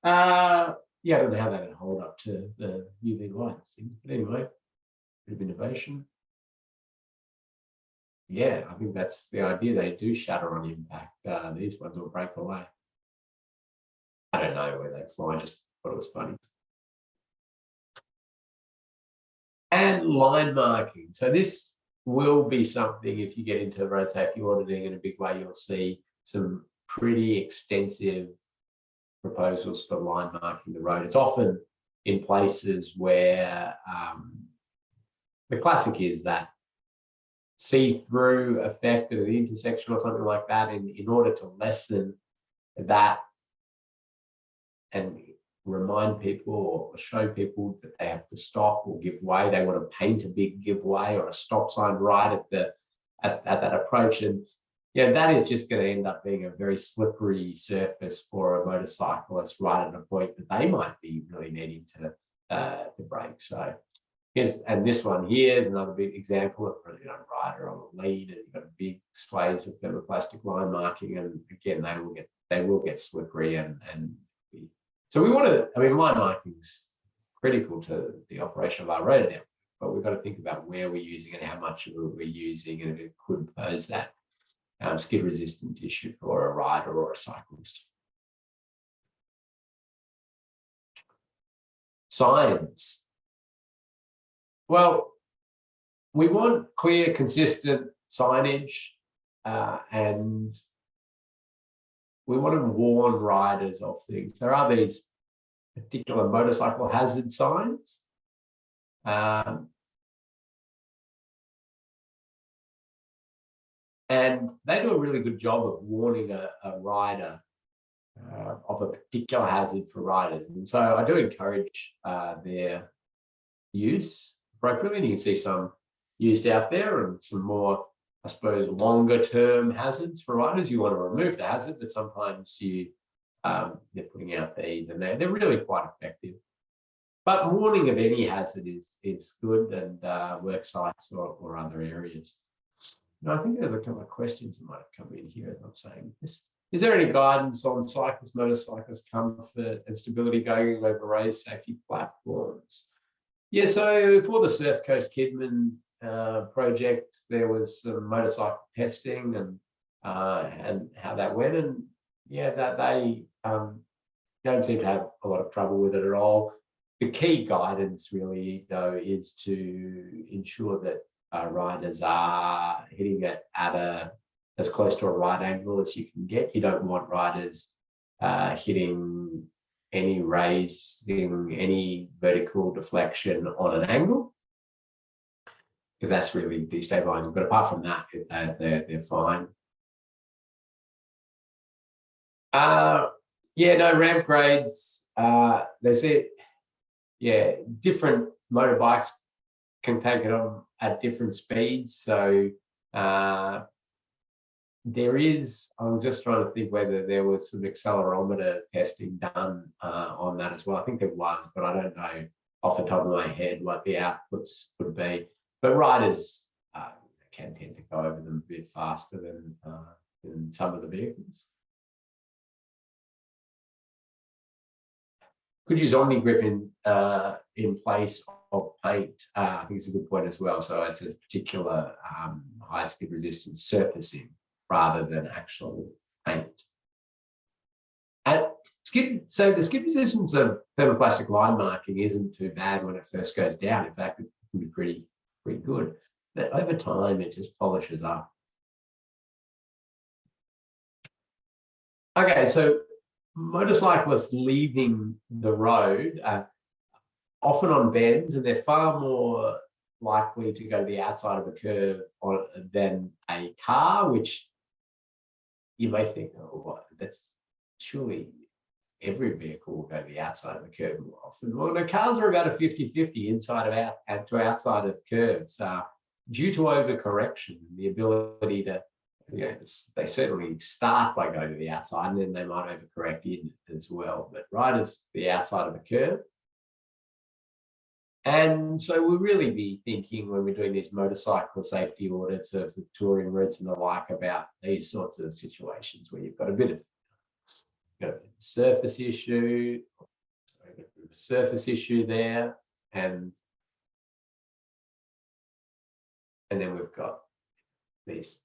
Yeah, I don't know how that would hold up to the UV light thing. But anyway, bit of innovation. Yeah, I think that's the idea. They do shatter on impact. These ones will break away. I don't know where they fly, I just thought it was funny. And line marking. So this will be something, if you get into road safety auditing in a big way, you'll see some pretty extensive proposals for line marking the road. It's often in places where the classic is that see-through effect of the intersection or something like that. In order to lessen that and remind people or show people that they have to stop or give way, they want to paint a big give way or a stop sign right at that approach. And yeah, that is just going to end up being a very slippery surface for a motorcyclist right at a point that they might be really needing to brake. So and this one here is another big example of a rider on the lead, and you've got big sways of thermoplastic line marking, and again they will get slippery and so we want to. I mean, line marking is critical to the operation of our road network, but we've got to think about where we're using it, how much of it we're using, and if it could pose that skid resistant issue for a rider or a cyclist. Signs. Well, we want clear, consistent signage, and we want to warn riders of things. There are these particular motorcycle hazard signs. And they do a really good job of warning a rider of a particular hazard for riders. And so I do encourage their use appropriately. And you can see some used out there and some more, I suppose, longer term hazards for riders. You want to remove the hazard, but sometimes they're putting out these and they're really quite effective. But warning of any hazard is good, and work sites or other areas. I think there's a couple of questions that might have come in here as I'm saying this. Is there any guidance on cyclists, motorcyclists' comfort and stability going over raised safety platforms? Yeah, so for the Surf Coast Kidman project, there was some motorcycle testing and how that went, and yeah, that they don't seem to have a lot of trouble with it at all. The key guidance really, though, is to ensure that riders are hitting it at as close to a right angle as you can get. You don't want riders hitting any raising, any vertical deflection on an angle, because that's really destabilizing. But apart from that, they're fine. Yeah, no ramp grades. They say, yeah, different motorbikes can take it on at different speeds. So there is, I'm just trying to think whether there was some accelerometer testing done on that as well. I think there was, but I don't know off the top of my head what the outputs would be. But riders can tend to go over them a bit faster than some of the vehicles. Could use Omni Grip in place of paint. I think it's a good point as well. So it's a particular high skid resistance surfacing rather than actual paint. So the skid resistance of thermoplastic line marking isn't too bad when it first goes down. In fact, it can be pretty good. But over time, it just polishes up. Okay, so motorcyclists leaving the road often on bends, and they're far more likely to go to the outside of a curve than a car, which you may think, oh, what? That's surely every vehicle will go to the outside of the curve more often. Well, the cars are about a 50-50 inside of out to outside of curves. due to overcorrection, the ability to, they certainly start by going to the outside, and then they might overcorrect in as well. But right as the outside of the curve. And so we'll really be thinking when we're doing these motorcycle safety audits of the touring routes and the like about these sorts of situations where you've got a bit of surface issue, there, and then we've got these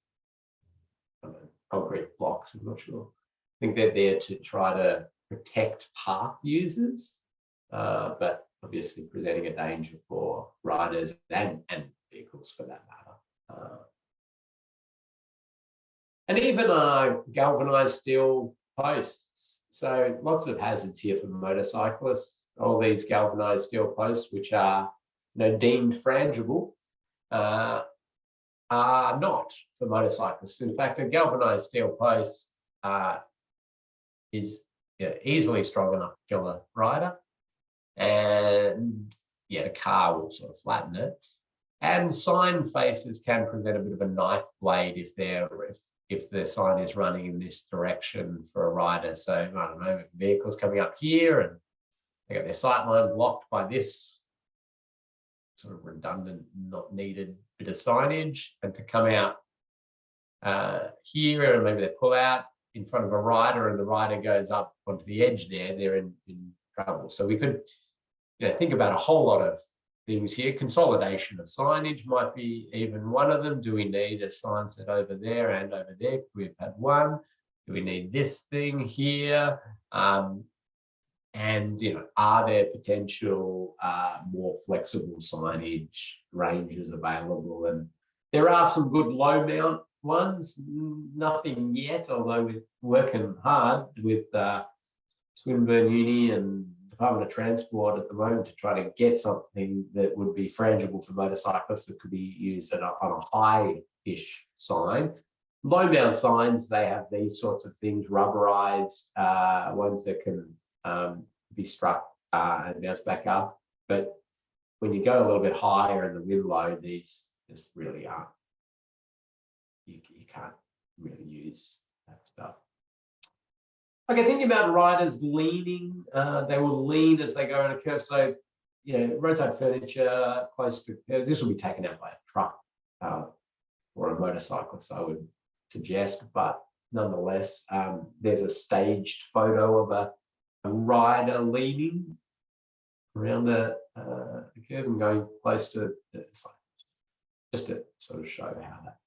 concrete blocks. I'm not sure. I think they're there to try to protect path users, but obviously presenting a danger for riders and vehicles for that matter. And even galvanized steel posts. So lots of hazards here for motorcyclists. All these galvanized steel posts, which are deemed frangible, are not for motorcyclists. In fact, a galvanized steel post is easily strong enough to kill a rider. And a car will sort of flatten it. And sign faces can present a bit of a knife blade if the sign is running in this direction for a rider. So I don't know, if vehicles coming up here and they got their sight line blocked by this sort of redundant, not needed bit of signage, and to come out here, and maybe they pull out in front of a rider and the rider goes up onto the edge there, they're in trouble. So we could think about a whole lot of things here. Consolidation of signage might be even one of them. Do we need a sign set over there and over there? We've had one. Do we need this thing here? And are there potential more flexible signage ranges available? And there are some good low mount ones. Nothing yet, although we're working hard with Swinburne Uni and Department of Transport at the moment to try to get something that would be frangible for motorcyclists that could be used on a high-ish sign. Low mount signs, they have these sorts of things, rubberized ones that can be struck and bounce back up. But when you go a little bit higher and the wind load, these just really aren't. You can't really use that stuff. Okay, thinking about riders leaning, they will lean as they go on a curve. So, roadside furniture close to, this will be taken out by a truck or a motorcyclist, I would suggest. But nonetheless, there's a staged photo of a rider leaning around the curve and going close to the side, just to sort of show how that.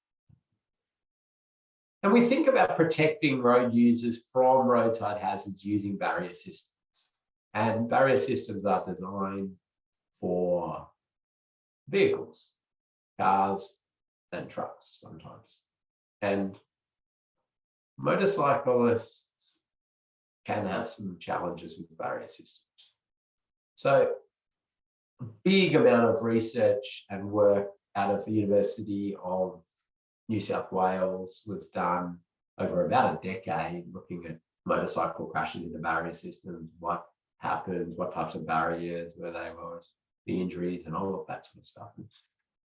And we think about protecting road users from roadside hazards using barrier systems. And barrier systems are designed for vehicles, cars, and trucks sometimes. And motorcyclists can have some challenges with barrier systems. So a big amount of research and work out of the University of New South Wales was done over about a decade, looking at motorcycle crashes in the barrier systems, what happens, what types of barriers, where they were, the injuries, and all of that sort of stuff. And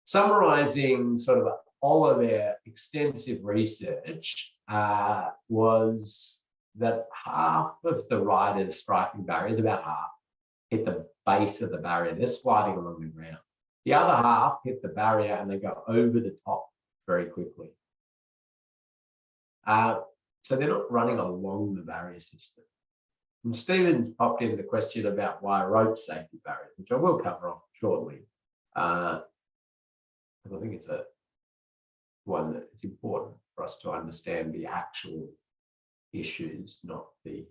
summarizing sort of all of their extensive research was that half of the riders striking barriers, about half, hit the base of the barrier. They're sliding along the ground. The other half hit the barrier and they go over the top very quickly. So they're not running along the barrier system. And Stephen's popped in the question about wire rope safety barriers, which I will cover off shortly. I think it's one that it's important for us to understand the actual issues, not the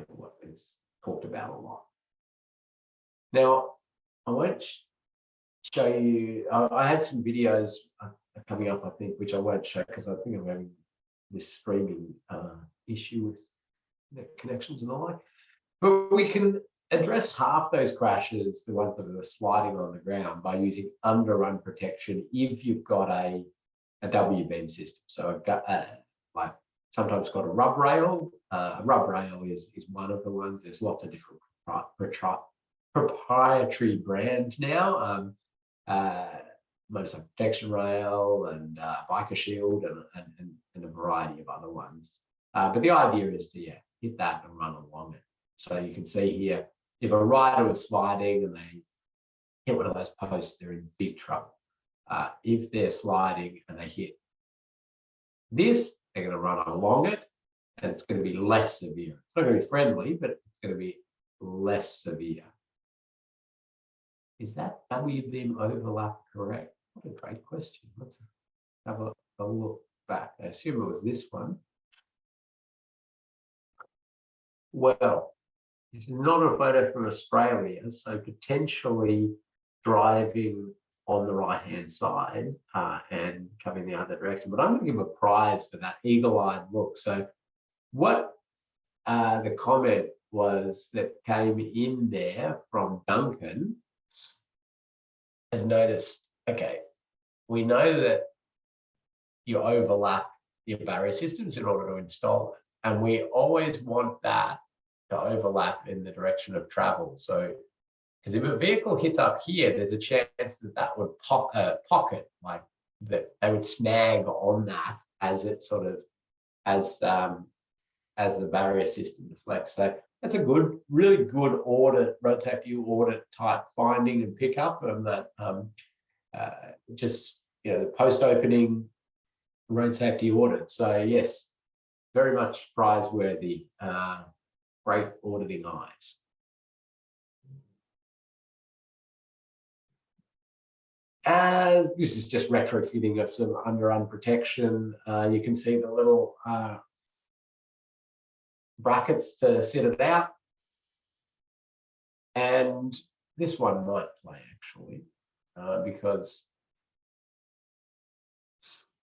what is talked about a lot. Now, I won't show you. I had some videos coming up, I think, which I won't show because I think I'm having this streaming issue with net connections and the like. But we can address half those crashes, the ones that are sliding on the ground, by using underrun protection if you've got a W-beam system. So I've got like sometimes got a rub rail. A rub rail is one of the ones. There's lots of different proprietary brands now, motorcycle protection rail and biker shield and a variety of other ones. But the idea is to hit that and run along it. So you can see here, if a rider was sliding and they hit one of those posts, they're in big trouble. If they're sliding and they hit this, they're going to run along it, and it's going to be less severe. It's not going to be friendly, but it's going to be less severe. Is that WBIM overlap correct? What a great question. Let's have a look back. I assume it was this one. Well, this is not a photo from Australia, so potentially driving on the right-hand side and coming the other direction. But I'm going to give a prize for that eagle-eyed look. So what the comment was that came in there from Duncan has noticed, okay, we know that you overlap your barrier systems in order to install it. And we always want that to overlap in the direction of travel. So, because if a vehicle hits up here, there's a chance that that would pocket, like that they would snag on that as it sort of, as the barrier system deflects. So that's a good, really good audit, road safety audit type finding and pickup on that. Just, the post-opening road safety audit. So yes, very much prize-worthy, great auditing eyes. This is just retrofitting of some underarm protection. You can see the little brackets to sit it out. And this one might play actually, because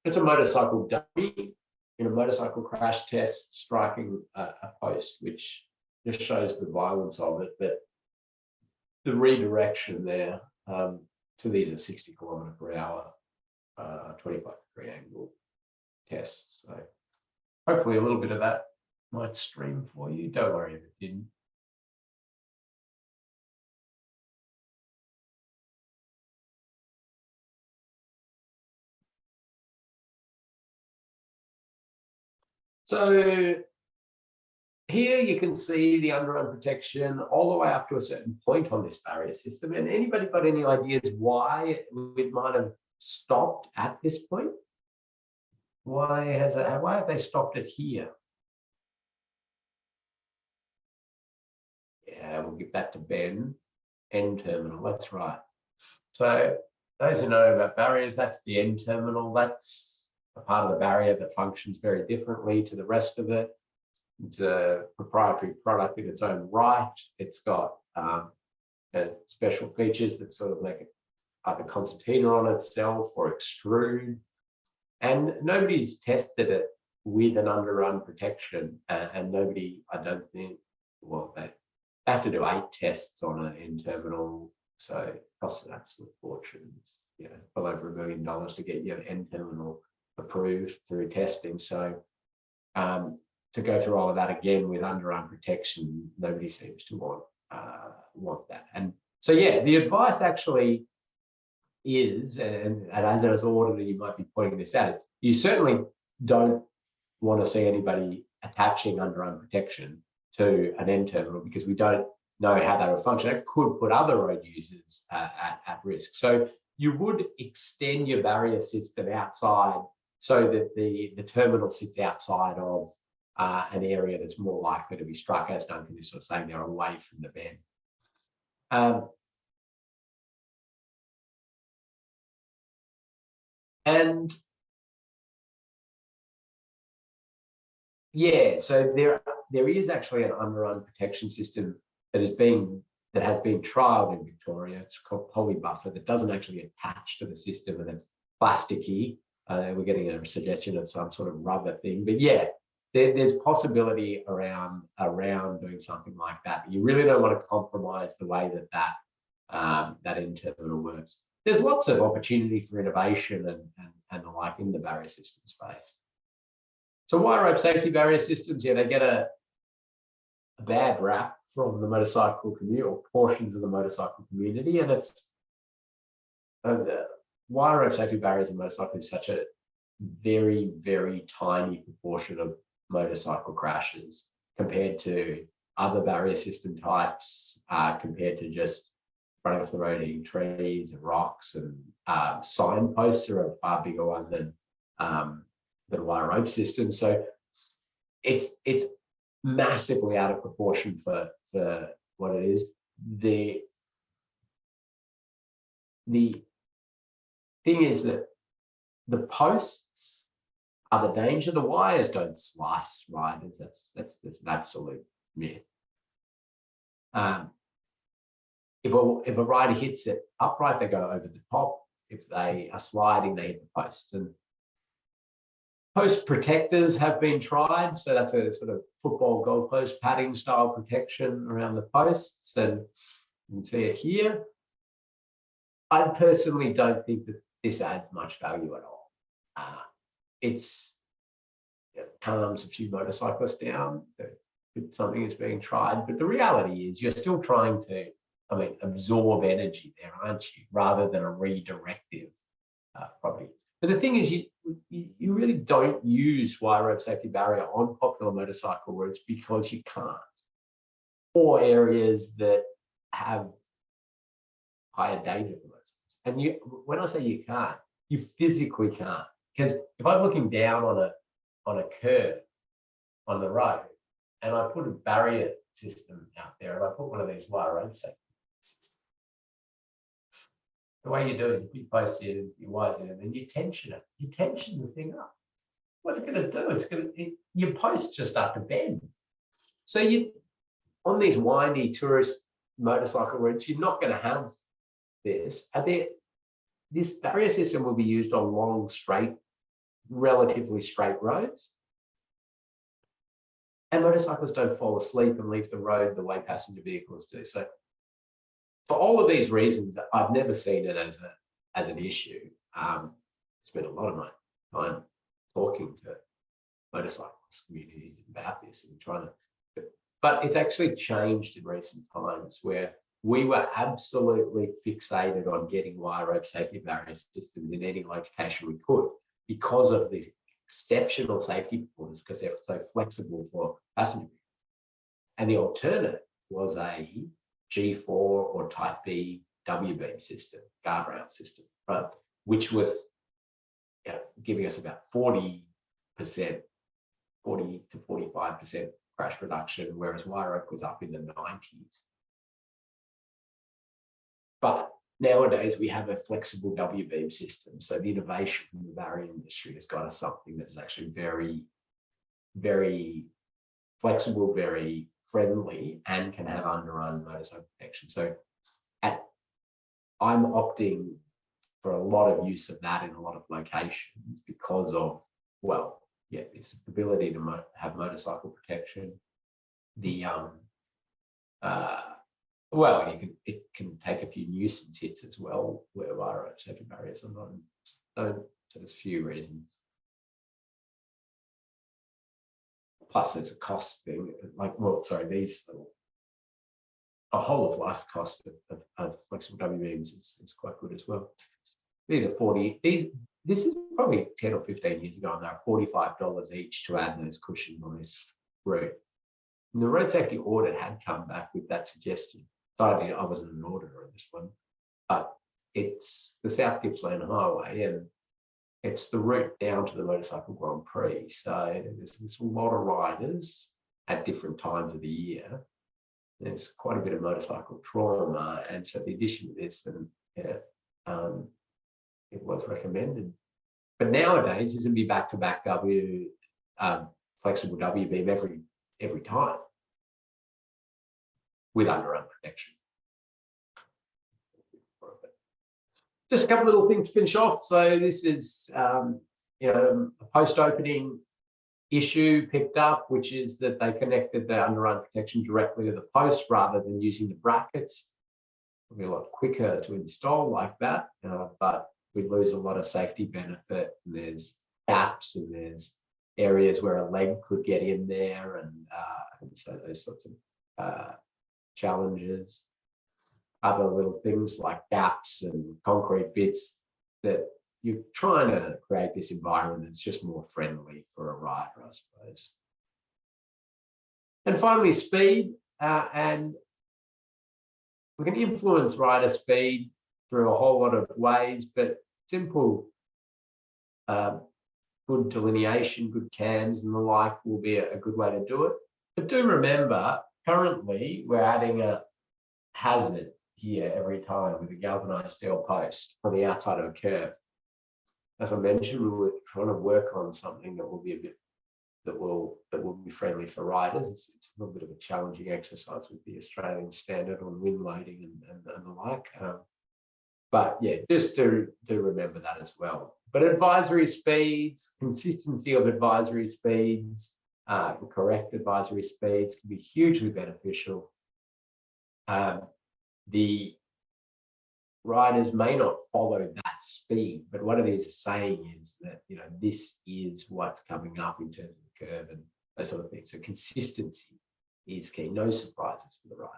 it's a motorcycle dummy in a motorcycle crash test striking a post, which just shows the violence of it. But the redirection there, so these are 60 km/h, 25-degree angle tests. So hopefully a little bit of that might stream for you. Don't worry if it didn't. So here you can see the underarm protection all the way up to a certain point on this barrier system. And anybody got any ideas why it might have stopped at this point? Why have they stopped it here? Yeah, we'll give that to Ben. End terminal, that's right. So those who know about barriers, that's the end terminal. That's a part of the barrier that functions very differently to the rest of it. It's a proprietary product in its own right. It's got special features that sort of make it either concertina on itself or extrude. And nobody's tested it with an underrun protection, and nobody, I don't think, well, they have to do 8 tests on an end terminal, so it costs an absolute fortune. It's, well over $1 million to get your end terminal approved through testing. So to go through all of that again with underarm protection, nobody seems to want that. And so, yeah, the advice actually is, and as an auditor, you might be pointing this out, is you certainly don't want to see anybody attaching underarm protection to an end terminal, because we don't know how they will function. It could put other road users at risk. So you would extend your barrier system outside so that the terminal sits outside of an area that's more likely to be struck, as Duncan is sort of saying, they're away from the bend. And yeah, so there is actually an underarm protection system that has been trialed in Victoria. It's called Polybuffer, that doesn't actually attach to the system, and it's plasticky. We're getting a suggestion of some sort of rubber thing, but yeah, there's possibility around doing something like that. But you really don't want to compromise the way that end terminal works. There's lots of opportunity for innovation and the like in the barrier system space. So why rope safety barrier systems? Yeah, they get a a bad rap from the motorcycle community or portions of the motorcycle community, and it's wire rope safety barriers in motorcycles is such a very, very tiny proportion of motorcycle crashes compared to other barrier system types, compared to just running off the road, hitting trees and rocks, and signposts are a far bigger one than a wire rope system. So it's massively out of proportion for what it is. The thing is that the posts are the danger. The wires don't slice riders. That's an absolute myth. If a rider hits it upright, they go over the top. If they are sliding, they hit the posts. And post protectors have been tried. So that's a sort of football goalpost padding style protection around the posts. And you can see it here. I personally don't think that this adds much value at all. It calms a few motorcyclists down that something is being tried. But the reality is you're still trying to, absorb energy there, aren't you? Rather than a redirective property. But the thing is, you really don't use wire rope safety barrier on popular motorcycle routes because you can't, or areas that have higher danger for those things. And when I say you can't, you physically can't. Because if I'm looking down on a curve on the road and I put a barrier system out there and I put one of these wire rope safety systems, the way you do it, you post it, you wires it, and then you tension it. You tension the thing up. What's it going to do? Your posts just start to bend. So on these windy tourist motorcycle routes, you're not going to have this. This barrier system will be used on long, straight, relatively straight roads. And motorcyclists don't fall asleep and leave the road the way passenger vehicles do. So for all of these reasons, I've never seen it as an issue. Spent a lot of my time talking to motorcyclist communities about this and trying to, but it's actually changed in recent times where we were absolutely fixated on getting wire rope safety barrier systems in any location we could because of the exceptional safety performance, because they're so flexible for passenger vehicles. And the alternate was a G4 or Type B W-beam system, guardrail system, right? Which was giving us about 40% to 45% crash reduction, whereas wire rope was up in the 90s. But nowadays we have a flexible W-beam system. So the innovation from the barrier industry has got us something that's actually very, very flexible, very friendly, and can have underrun motorcycle protection. So I'm opting for a lot of use of that in a lot of locations because of, this ability to have motorcycle protection. It can take a few nuisance hits as well, where wire rope safety barriers are not. So there's a few reasons. Plus, there's a cost thing. A whole of life cost of flexible W-beams is quite good as well. These are 40. This is probably 10 or 15 years ago, and they're $45 each to add those cushions on this route. And the road safety audit had come back with that suggestion. So I wasn't an auditor on this one, but it's the South Gippsland Highway, and it's the route down to the Motorcycle Grand Prix. So there's a lot of riders at different times of the year. There's quite a bit of motorcycle trauma, and so the addition of this, it was recommended. But nowadays, this would be back-to-back flexible W-beam every time with underrun protection. Just a couple of little things to finish off. So this is a post-opening issue picked up, which is that they connected the underrun protection directly to the post rather than using the brackets. It'll be a lot quicker to install like that, but we lose a lot of safety benefit. And there's gaps and there's areas where a leg could get in there, and so those sorts of challenges, other little things like gaps and concrete bits, that you're trying to create this environment that's just more friendly for a rider, I suppose. And finally, speed. And we can influence rider speed through a whole lot of ways, but simple, good delineation, good cams and the like will be a good way to do it. But do remember, currently we're adding a hazard here every time with a galvanized steel post on the outside of a curve. As I mentioned, we were trying to work on something that will be a bit that will be friendly for riders. It's a little bit of a challenging exercise with the Australian standard on wind loading and the like. But yeah, just do remember that as well. But advisory speeds, consistency of advisory speeds, correct advisory speeds can be hugely beneficial. The riders may not follow that speed, but what it is saying is that, you know, this is what's coming up in terms of the curve and those sort of things. So consistency is key. No surprises for the rider.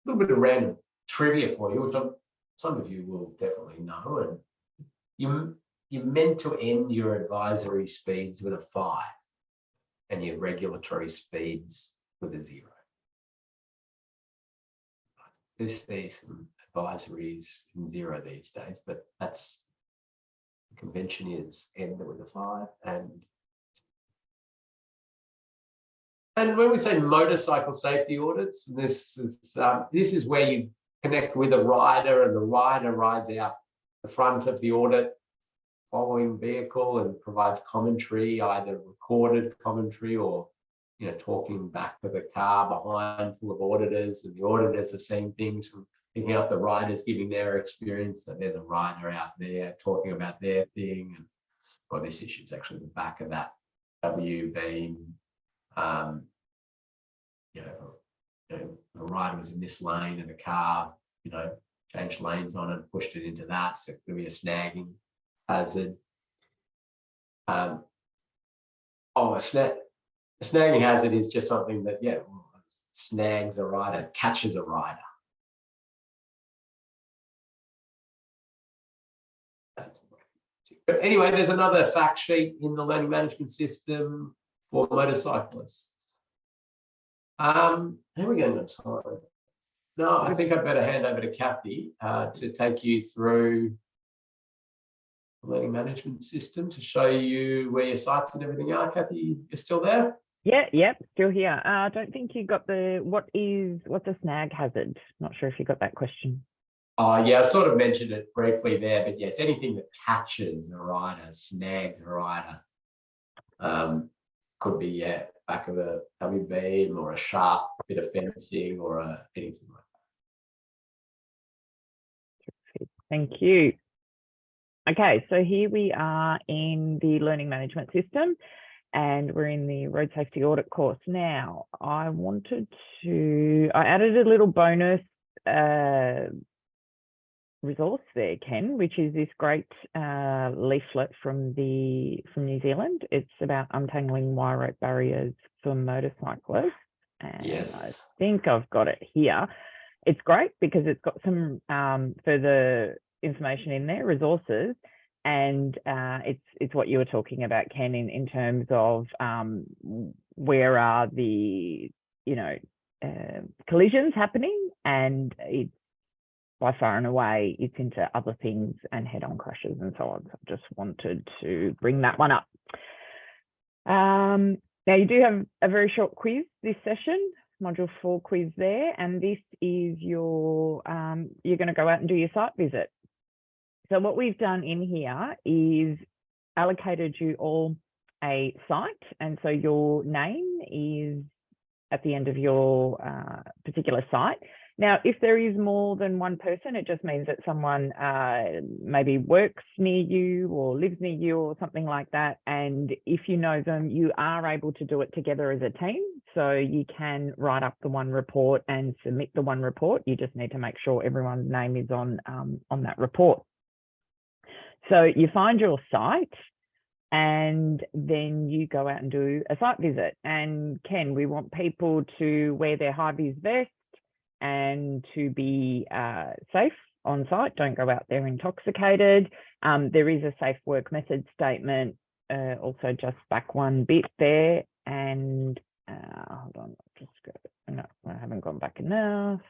A little bit of random trivia for you, which some of you will definitely know. And you're meant to end your advisory speeds with a 5 and your regulatory speeds with a 0. Do see some advisories in 0 these days, but that's the convention is end with a 5. And when we say motorcycle safety audits, this is where you connect with a rider and the rider rides out the front of the audit following vehicle and provides commentary, either recorded commentary or, you know, talking back to the car behind full of auditors, and the auditors are seeing things from picking up the riders, giving their experience, that there's a rider out there talking about their thing. And well, this issue is actually the back of that W beam. You know, the rider was in this lane and the car, you know, changed lanes on and pushed it into that. So it could be a snagging hazard. A snagging hazard is just something that, yeah, snags a rider, catches a rider. But anyway, there's another fact sheet in the learning management system for motorcyclists. How are we going to time? No, I think I'd better hand over to Kathy to take you through the learning management system to show you where your sites and everything are. Kathy, you're still there? Yeah, yep, still here. I don't think you got what's a snag hazard? Not sure if you got that question. Yeah, I sort of mentioned it briefly there, but yes, anything that catches a rider, snags a rider, could be back of a W beam or a sharp bit of fencing or anything like that. Thank you. Okay, so here we are in the learning management system, and we're in the road safety audit course. Now, I added a little bonus resource there, Ken, which is this great leaflet from New Zealand. It's about untangling wire rope barriers for motorcyclists. And yes, I think I've got it here. It's great because it's got some further information in there, resources, and it's what you were talking about, Ken, in terms of where are the collisions happening, and it's by far and away it's into other things and head-on crashes and so on. So I just wanted to bring that one up. Now you do have a very short quiz this session, module 4 quiz there, and this is your you're going to go out and do your site visit. So what we've done in here is allocated you all a site, and so your name is at the end of your particular site. Now, if there is more than one person, it just means that someone maybe works near you or lives near you or something like that. And if you know them, you are able to do it together as a team. So you can write up the one report and submit the one report. You just need to make sure everyone's name is on that report. So you find your site, and then you go out and do a site visit. And Ken, we want people to wear their high-vis vest and to be safe on site. Don't go out there intoxicated. There is a safe work method statement. Also, just back one bit there, and hold on, just go. No, I haven't gone back enough.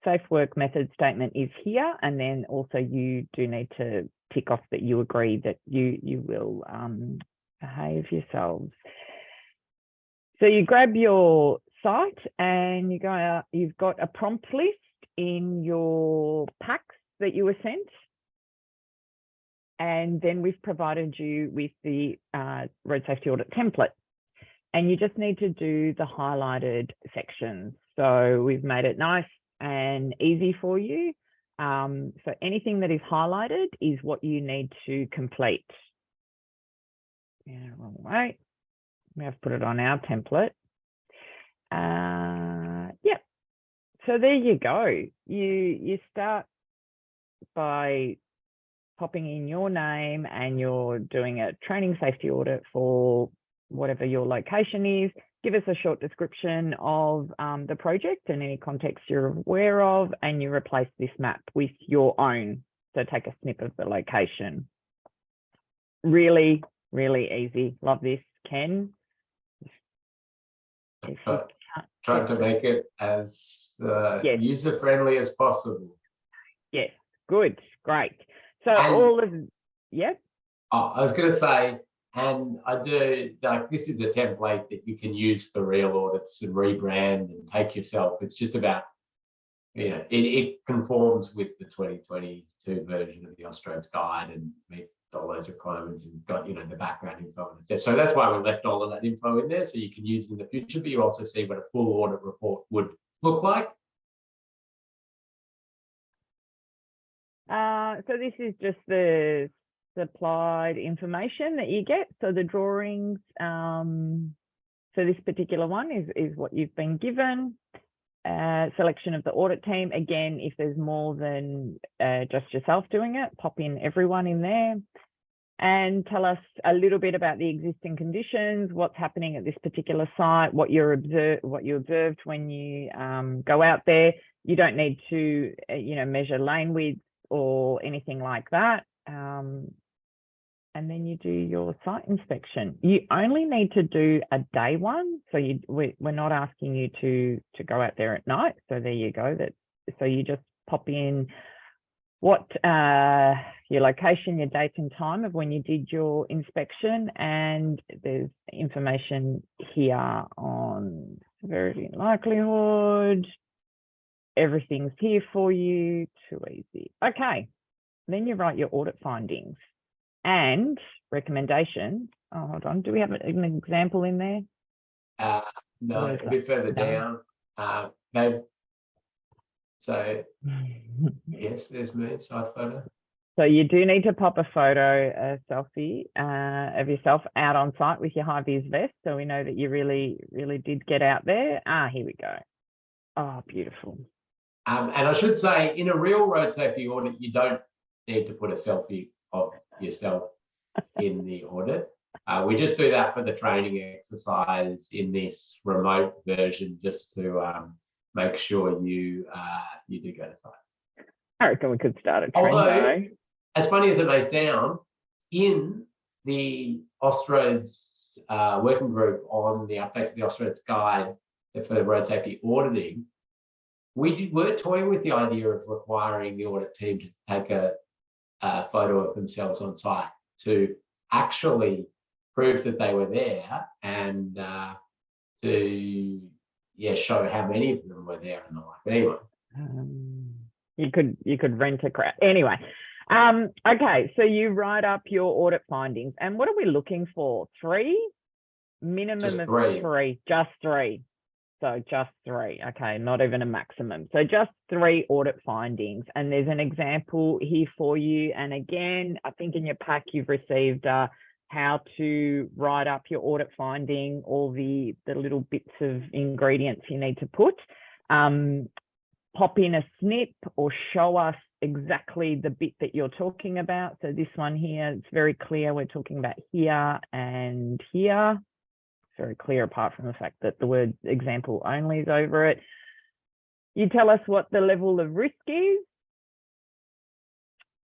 Safe work method statement is here, and then also you do need to tick off that you agree that you will behave yourselves. So you grab your site and you go out. You've got a prompt list in your packs that you were sent, and then we've provided you with the road safety audit template, and you just need to do the highlighted sections. So we've made it nice and easy for you. So anything that is highlighted is what you need to complete. Yeah, wrong way. We have put it on our template. Yeah. So there you go. You start by popping in your name, and you're doing a training safety audit for whatever your location is. Give us a short description of the project and any context you're aware of, and you replace this map with your own. So take a snip of the location. Really, really easy. Love this, Ken. Trying to make it as yes. user-friendly as possible. Yes, good, great. So And, all of, yeah. Oh, I was going to say, and I do, like, this is a template that you can use for real audits and rebrand and take yourself. It's just about, you know, it conforms with the 2022 version of the Australians Guide and meets all those requirements, and got, you know, the background info and stuff. So that's why we left all of that info in there, so you can use it in the future, but you also see what a full audit report would look like. So this is just the supplied information that you get. So the drawings for this particular one is what you've been given. Selection of the audit team. Again, if there's more than just yourself doing it, pop in everyone in there and tell us a little bit about the existing conditions, what's happening at this particular site, what you observed when you go out there. You don't need to you know, measure lane width or anything like that. And then you do your site inspection. You only need to do a day one. So we're not asking you to go out there at night. So there you go. So you just pop in what your location, your date and time of when you did your inspection, and there's information here on severity and likelihood. Everything's here for you. Too easy. Okay. Then you write your audit findings and recommendations. Oh, hold on. Do we have an example in there? No, a bit further down. No. So yes, there's me, side photo. So you do need to pop a photo, a selfie of yourself out on site with your high-vis vest, so we know that you really, really did get out there. Here we go. Oh, beautiful. And I should say, in a real road safety audit, you don't need to put a selfie of yourself in the audit. We just do that for the training exercise in this remote version, just to make sure you do go to site. I reckon we could start a training. Although, as funny as it may sound, in the Austroads working group on the update to the Austroads Guide for road safety auditing, we were toying with the idea of requiring the audit team to take a photo of themselves on site to actually prove that they were there, and to show how many of them were there and the like. But anyway, you could rent a crowd anyway. Okay, so you write up your audit findings, and what are we looking for? 3 minimum just of 3. 3, just 3. So just 3, okay, not even a maximum. So just 3 audit findings. And there's an example here for you. And again, I think in your pack, you've received how to write up your audit finding, all the little bits of ingredients you need to put. pop in a snip or show us exactly the bit that you're talking about. So this one here, it's very clear we're talking about here and here. It's very clear apart from the fact that the word example only is over it. You tell us what the level of risk is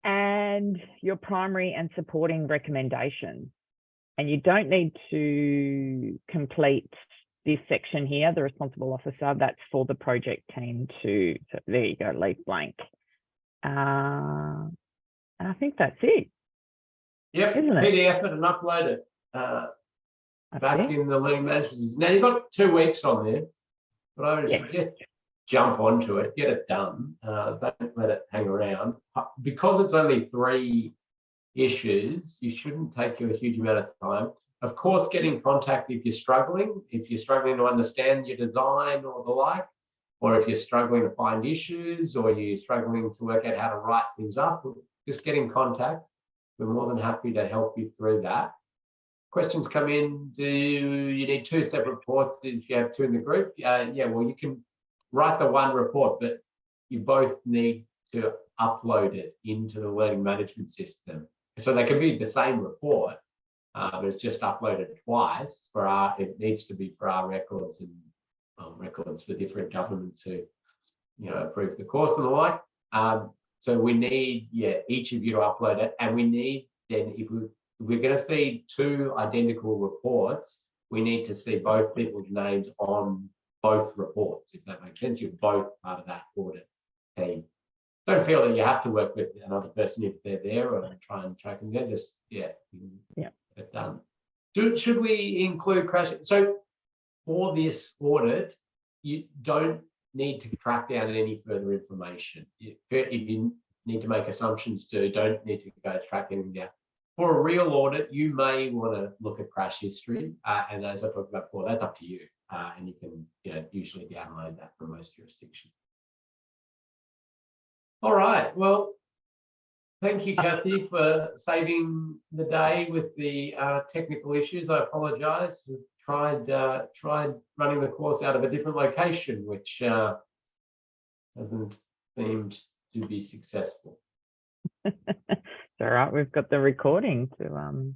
and your primary and supporting recommendations. And you don't need to complete this section here, the responsible officer. That's for the project team to, so there you go, leave blank. And I think that's it. Yep, isn't it? PDF it and upload it back in the learning management. Now you've got 2 weeks on there, but I would suggest jump onto it, get it done. Don't let it hang around. Because it's only 3 issues, you shouldn't take you a huge amount of time. Of course, get in contact if you're struggling to understand your design or the like, or if you're struggling to find issues, or you're struggling to work out how to write things up, just get in contact. We're more than happy to help you through that. Questions come in, do you need 2 separate reports if you have 2 in the group? Yeah, well, you can write the 1 report, but you both need to upload it into the learning management system. So they can be the same report, but it's just uploaded twice it needs to be for our records and records for different governments who, approve the course and the like. So we need, each of you to upload it, and we need then, if we're going to see 2 identical reports, we need to see both people's names on both reports, if that makes sense. You're both part of that audit team. Don't feel that you have to work with another person if they're there, or try and track them. They're just, get it done. Should we include crash? So for this audit, you don't need to track down any further information. If you need to make assumptions, don't need to go track anything down. For a real audit, you may want to look at crash history, and as I talked about before, that's up to you, and you can usually download that from most jurisdictions. All right. Well, thank you, Kathy, for saving the day with the technical issues. I apologise. We tried running the course out of a different location, which hasn't seemed to be successful. It's all right. We've got the recording to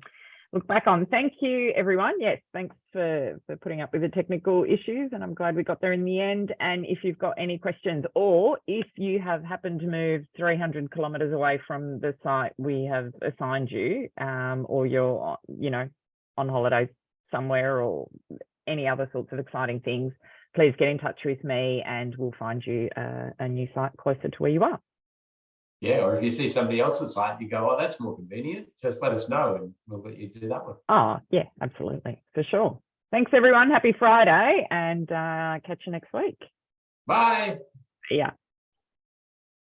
look back on. Thank you, everyone. Yes, thanks for putting up with the technical issues, and I'm glad we got there in the end. And if you've got any questions, or if you have happened to move 300 kilometres away from the site we have assigned you, or you're, on holidays somewhere, or any other sorts of exciting things, please get in touch with me and we'll find you a new site closer to where you are. Yeah, or if you see somebody else's site, you go, oh, that's more convenient. Just let us know and we'll let you do that one. Oh, yeah, absolutely. For sure. Thanks, everyone. Happy Friday, and catch you next week. Bye. Yeah.